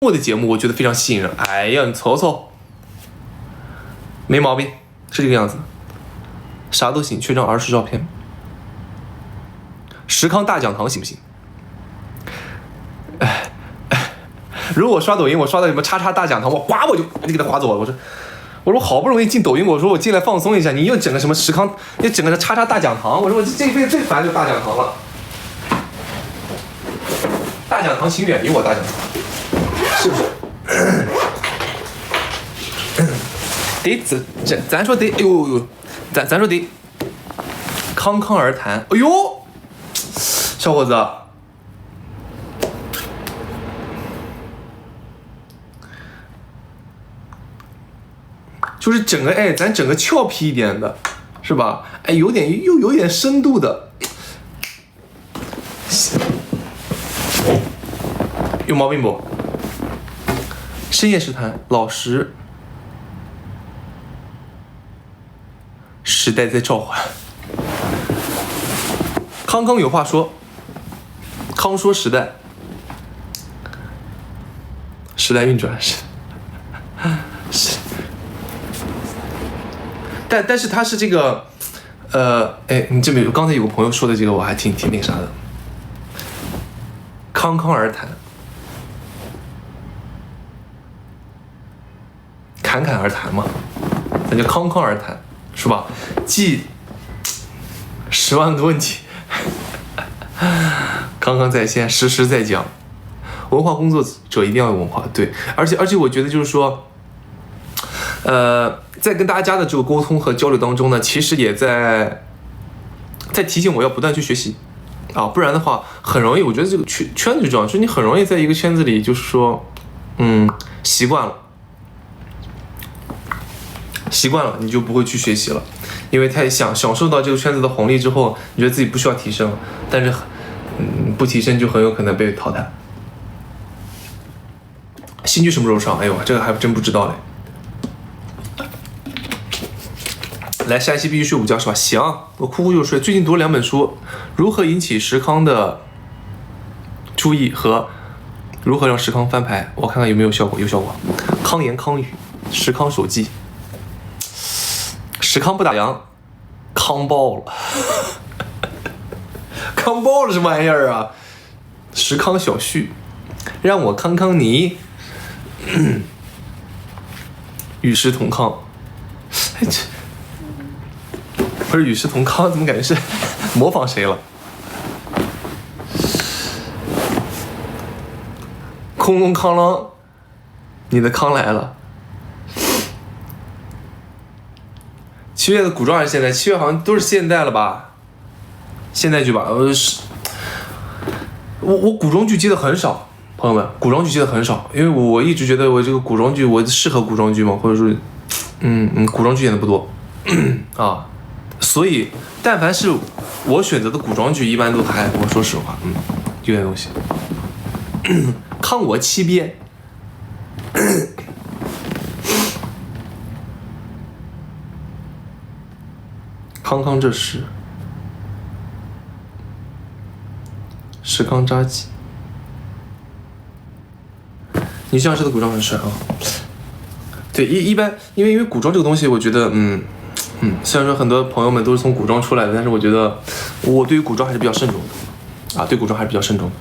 我的节目我觉得非常吸引人。哎呀，你瞅瞅，没毛病，是这个样子，啥都行，缺张儿时照片。石康大讲堂行不行？如果我刷抖音，我刷到什么叉叉大讲堂，我就给他划走了。我说好不容易进抖音，我说我进来放松一下，你又整个什么石康，又整个叉叉大讲堂，我说我这辈子最烦就是大讲堂了。大讲堂，请远离我，大讲堂。是不是？咱说得，哎呦，咱说得，侃侃而谈。哎呦，小伙子，就是整个咱整个俏皮一点的，是吧？哎，有点深度的，有毛病不？深夜食谈，老实，时代在召唤。康康有话说，康说时代，时代运转是，但是他是这个，你这边刚才有个朋友说的这个，我还挺那啥的，侃侃而谈。侃侃而谈嘛，咱就侃侃而谈，是吧？既10万个问题，康康在线，实时在讲。文化工作者一定要有文化，对，而且我觉得就是说，在跟大家的这个沟通和交流当中呢，其实也在提醒我要不断去学习啊，不然的话很容易，我觉得这个圈子就这样，就是你很容易在一个圈子里，就是说，习惯了，你就不会去学习了，因为太享受到这个圈子的红利之后，你觉得自己不需要提升，但是，不提升就很有可能被淘汰。新剧什么时候上？哎呦，这个还真不知道嘞。来，下一期必须睡午觉是吧？行，我哭就睡。最近读了2本书，如何引起石康的注意和如何让石康翻牌，我看看有没有效果。有效果。康言康语，石康手记。石康不打烊，康爆了，康爆了什么玩意儿啊？石康小旭，让我康康你，与世同康。哎，这不是与世同康，怎么感觉是模仿谁了？空空康啷，你的康来了。7月的古装还是现代？7月好像都是现代了吧？现代剧吧？我古装剧接的很少，朋友们，古装剧接的很少，因为我一直觉得我这个古装剧我适合古装剧嘛，或者说，古装剧演的不多啊，所以但凡是我选择的古装剧，一般都还，我说实话，有点东西。看我七遍。康康这是石康扎记，你这样式的古装很帅啊。对，一般因为古装这个东西，我觉得虽然说很多朋友们都是从古装出来的，但是我觉得我对于古装还是比较慎重的啊，对古装还是比较慎重的。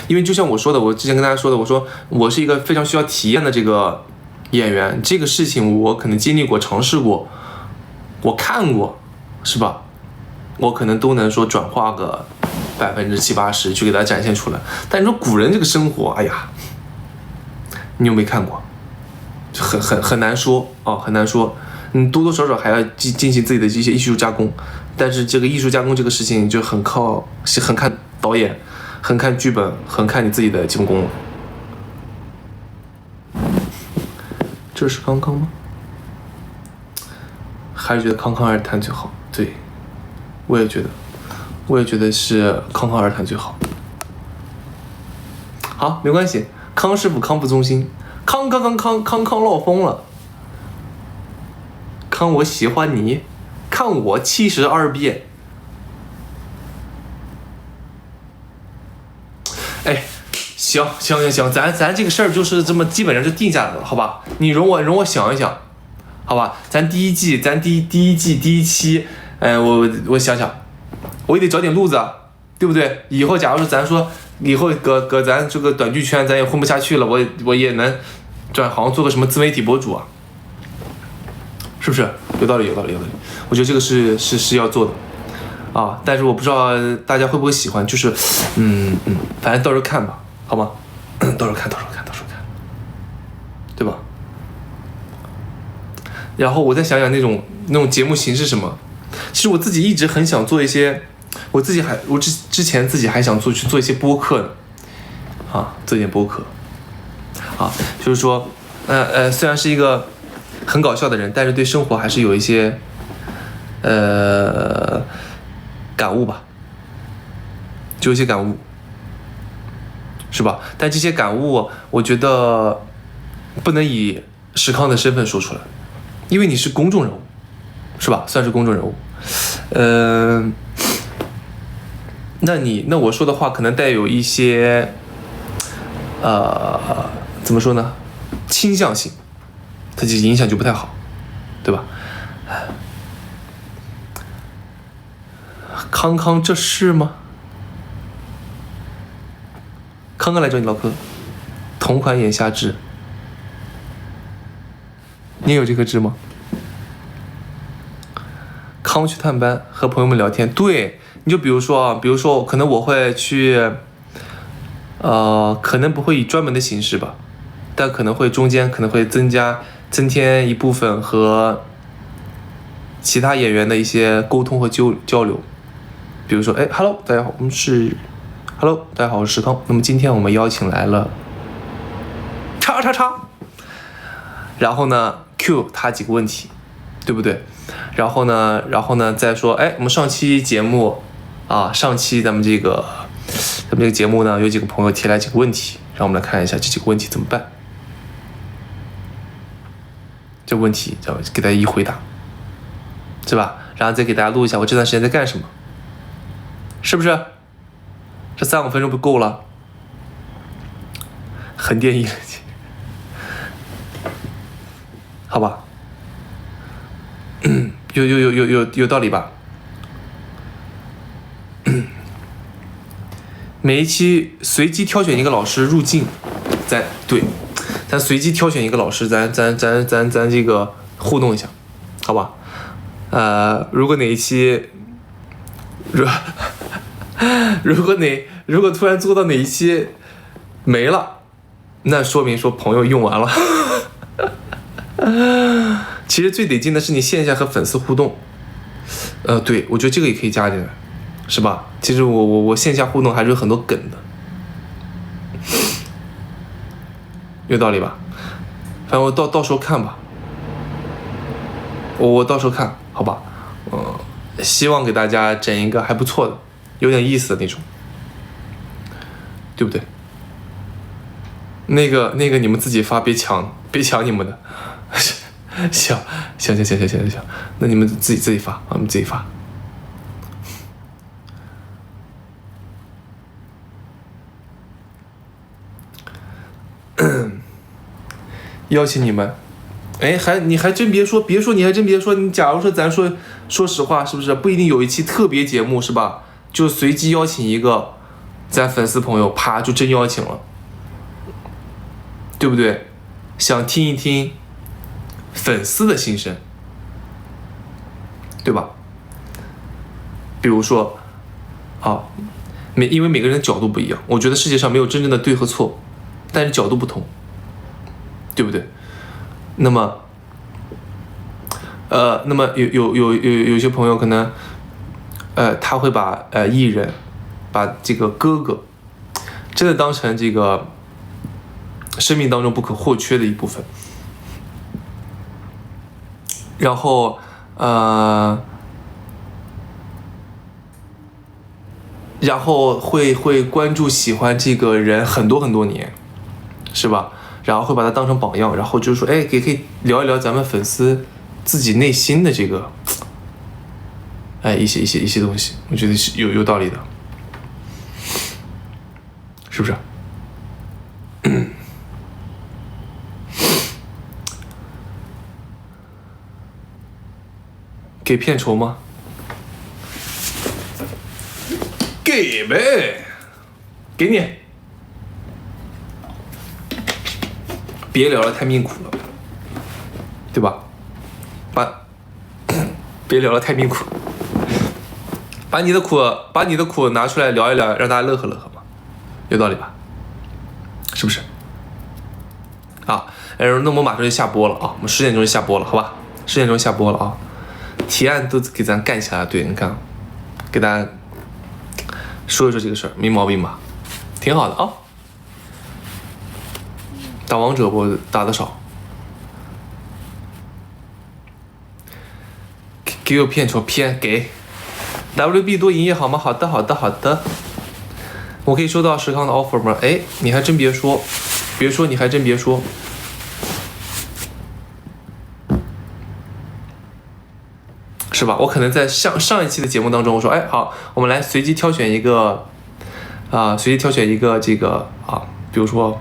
因为就像我说的，我之前跟大家说的，我说我是一个非常需要体验的这个演员，这个事情我可能经历过、尝试过，我看过，是吧？我可能都能说转化个70%-80%去给大家展现出来。但你说古人这个生活，哎呀，你有没看过？很难说啊，很难说。多多少少还要进行自己的一些艺术加工，但是这个艺术加工这个事情就很看导演，很看剧本，很看你自己的基本功了。这是康康吗？还是觉得康康二谈最好？对，我也觉得是康康二谈最好。好，没关系，康师傅康复中心，康闹疯了。康我喜欢你，看我72变。哎，行，咱这个事儿就是这么基本上就定下来了，好吧？你容我想一想，好吧？咱第一季第一期，我想想，我也得找点路子啊，对不对？以后假如说咱说以后搁咱这个短剧圈咱也混不下去了，我也能转行做个什么自媒体博主啊。是不是有道理？我觉得这个是要做的啊，但是我不知道大家会不会喜欢，就是反正到时候看吧，好吗？到时候看，对吧？然后我再想想那种节目形式什么，其实我自己一直很想做一些，我之前自己还想去做一些播客呢，啊，做一点播客，啊，就是说，虽然是一个很搞笑的人，但是对生活还是有一些感悟吧，就有一些感悟，是吧？但这些感悟我觉得不能以石康的身份说出来，因为你是公众人物，是吧？算是公众人物。那我说的话可能带有一些怎么说呢，倾向性，它这影响就不太好，对吧？康康这是吗？康康来找你唠嗑，同款眼下痣，你有这个痣吗？康去探班，和朋友们聊天，对，你就比如说可能我会去，可能不会以专门的形式吧，但可能会中间可能会增添一部分和其他演员的一些沟通和交流，比如说，Hello， 大家好，Hello， 大家好，我是石康。那么今天我们邀请来了叉，然后呢 Q 他几个问题，对不对？然后呢再说，我们上期节目啊，咱们这个节目呢，有几个朋友提来几个问题，让我们来看一下这几个问题怎么办。这问题要给大家一回答，是吧？然后再给大家录一下我这段时间在干什么，是不是？这3-5分钟不够了？横店1期，好吧？有道理吧？每一期随机挑选一个老师入镜，咱随机挑选一个老师，咱这个互动一下，好吧？如果哪一期，如果突然做到哪一期没了，那说明说朋友用完了。其实最得劲的是你线下和粉丝互动，对，我觉得这个也可以加进来，是吧？其实我线下互动还是有很多梗的，有道理吧？反正我到时候看吧，我到时候看好吧，希望给大家整一个还不错的，有点意思的那种，对不对？那个你们自己发，别抢你们的。行，那你们自己发，我们自己发。邀请你们，你还真别说，你假如说咱说实话，是不是不一定有一期特别节目是吧？就随机邀请一个咱粉丝朋友啪就真邀请了，对不对？想听一听粉丝的心声，对吧？比如说啊，因为每个人的角度不一样，我觉得世界上没有真正的对和错，但是角度不同，对不对？那么有些朋友可能他会把艺人把这个哥哥真的当成这个生命当中不可或缺的一部分，然后会关注喜欢这个人很多年，是吧？然后会把他当成榜样，然后就是说，哎，可以聊一聊咱们粉丝自己内心的这个，哎，一些东西，我觉得是有道理的，是不是？给片酬吗？给呗，给你。别聊了，太命苦了，对吧？别聊了，太命苦。把你的苦拿出来聊一聊，让大家乐呵乐呵嘛，有道理吧？是不是？啊，那我们马上就下播了啊，我们10点钟就下播了，好吧？10点钟下播了啊，提案都给咱干起来了，对，你看，给大家说一说这个事儿，没毛病吧？挺好的啊。打王者我打的少，给我片酬片给 WB 多营业好吗？好的，我可以收到石康的 offer 吗？哎，你还真别说，你还真别说，是吧？我可能在上一期的节目当中，我说，哎，好，我们来随机挑选一个这个比如说。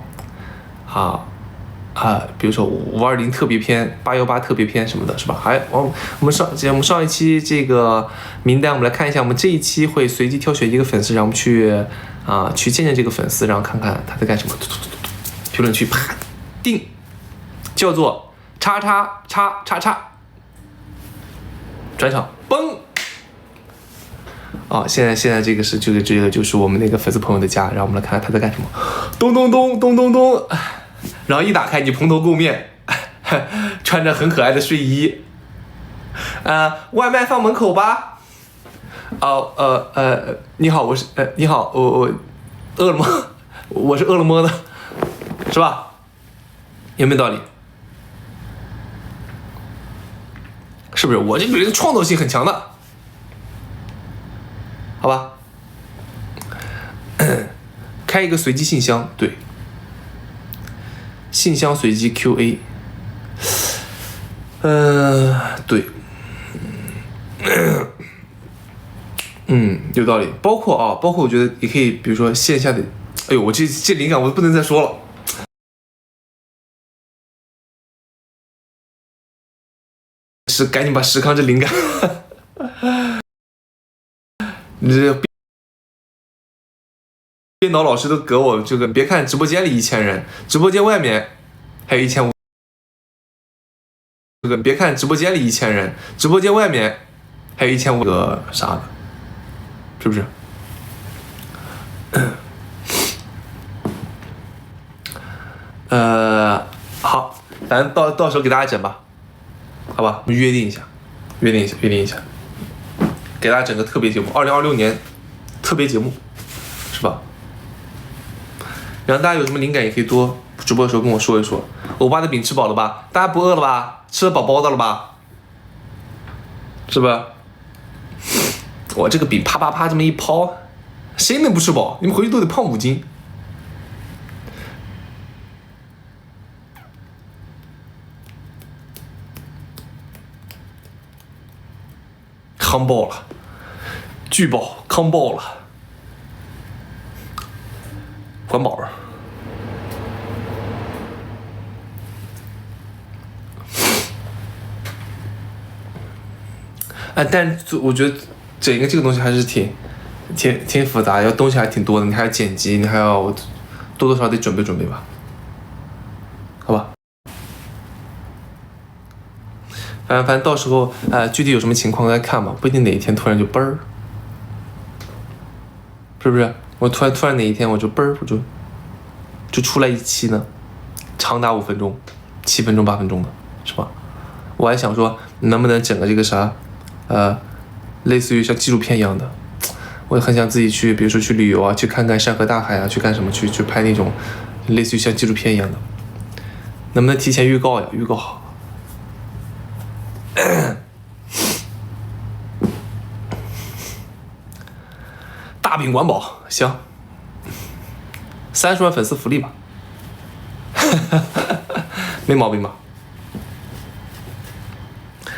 比如说520特别篇、818特别篇什么的，是吧？我们上一期这个名单，我们来看一下，我们这一期会随机挑选一个粉丝，然后我们去见见这个粉丝，然后看看他在干什么。评论区啪定，叫做叉叉叉叉叉，转场崩。现在这个就是我们那个粉丝朋友的家，然后我们来看看他在干什么。咚咚咚咚咚咚。然后一打开，你蓬头垢面，穿着很可爱的睡衣，外卖放门口吧。你好，你好，我饿了吗？我是饿了么的，是吧？有没有道理？是不是？我这个人创造性很强的，好吧？开一个随机信箱，对。信箱随机 QA， 对，有道理。包括我觉得也可以，比如说线下的，哎呦，我这灵感我都不能再说了，赶紧把石康这灵感，你这编导老师都给我这个，别看直播间里1000人，直播间外面还有1500。这个别看直播间里1000人，直播间外面还有1500个啥的，是不是？好，咱到时候给大家整吧，好吧？我们约定一下，给大家整个特别节目，2026年特别节目，是吧？然后大家有什么灵感也可以多直播的时候跟我说一说。欧巴的饼吃饱了吧？大家不饿了吧？吃得饱饱的了吧？是吧？我这个饼啪啪啪这么一抛，谁能不吃饱？你们回去都得胖5斤。康爆了，巨爆，康爆了，管饱了。但是我觉得整一个这个东西还是挺挺复杂，要东西还挺多的，你还要剪辑，你还要多多少少得准备准备吧，好吧？反正到时候具体有什么情况再看吧，不一定哪一天突然就嘣儿，是不是？我突然哪一天我就嘣儿，我就出来一期呢，长达5分钟、7分钟、8分钟的，是吧？我还想说能不能整个这个啥，类似于像纪录片一样的，我很想自己去，比如说去旅游啊，去看看山河大海啊，去干什么？去拍那种类似于像纪录片一样的，能不能提前预告呀？预告好。大饼管饱，行，30万粉丝福利吧，没毛病吧？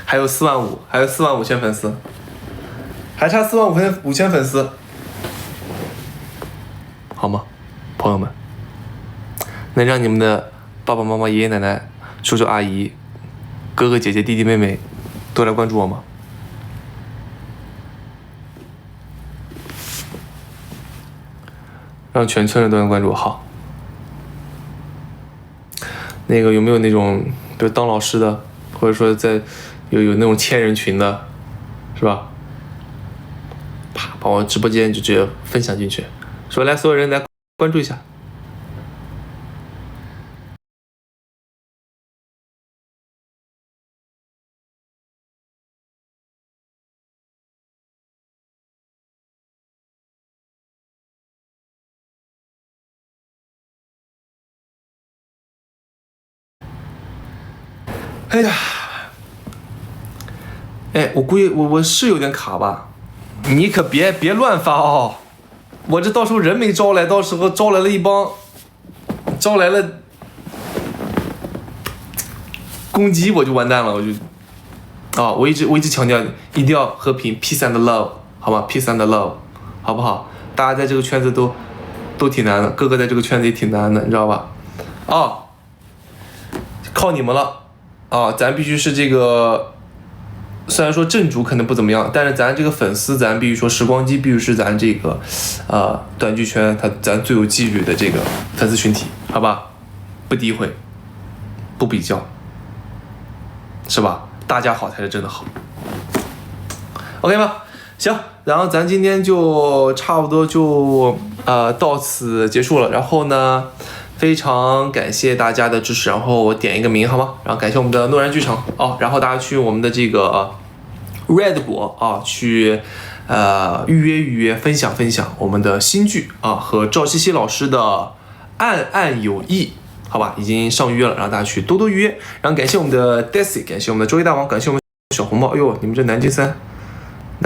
还有4万5，还有4万5千粉丝，还差4万5千粉丝，好吗，朋友们？能让你们的爸爸妈妈、爷爷奶奶、叔叔阿姨、哥哥姐姐、弟弟妹妹都来关注我吗？让全村人都能关注我。好，那个有没有那种，比如当老师的，或者说在有那种千人群的，是吧？啪，把我直播间就直接分享进去，说来所有人来关注一下。哎呀，哎，我估计我是有点卡吧，你可别乱发哦，我这到时候人没招来，到时候招来了攻击我就完蛋了，我一直强调一定要和平 ，peace and love， 好吗 ？peace and love， 好不好？大家在这个圈子都挺难的，哥哥在这个圈子也挺难的，你知道吧？靠你们了。咱必须是这个，虽然说正主可能不怎么样，但是咱这个粉丝，咱必须说时光机必须是咱这个，短剧圈咱最有纪律的这个粉丝群体，好吧？不诋毁，不比较，是吧？大家好才是真的好。OK 吗？行，然后咱今天就差不多就到此结束了，然后呢？非常感谢大家的支持，然后我点一个名好吗？然后感谢我们的诺然剧场然后大家去我们的这个 Red 果去预约分享我们的新剧和赵西西老师的《暗暗有意》，好吧，已经上约了，然后大家去多预约。然后感谢我们的 Daisy， 感谢我们的周一大王，感谢我们小红帽，哎呦，你们这南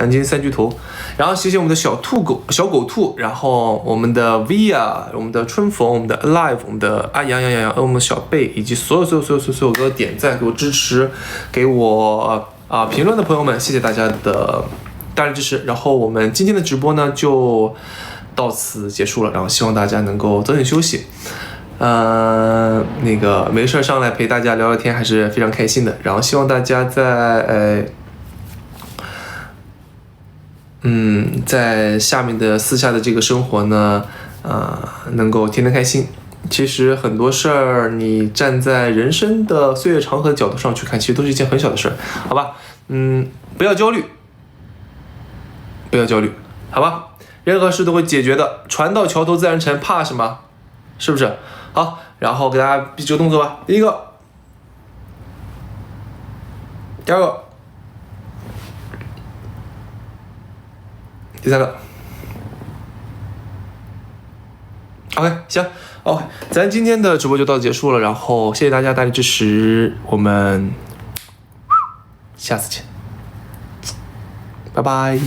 京三巨头，然后谢谢我们的小狗兔，然后我们的 Via， 我们的春风，我们的 Alive， 我们的杨，我们的小贝，以及所有给我点赞、给我支持、给我评论的朋友们，谢谢大家的大力支持。然后我们今天的直播呢就到此结束了，然后希望大家能够早点休息。那个没事上来陪大家聊聊天还是非常开心的，然后希望大家在下面的私下的这个生活呢，能够天天开心。其实很多事儿，你站在人生的岁月长河的角度上去看，其实都是一件很小的事儿，好吧？不要焦虑，好吧？任何事都会解决的，船到桥头自然成，怕什么？是不是？好，然后给大家比几个动作吧。第一个，第二个。第三个 ，OK， 行 ，OK， 咱今天的直播就到此结束了，然后谢谢大家大力支持，我们下次见，拜拜。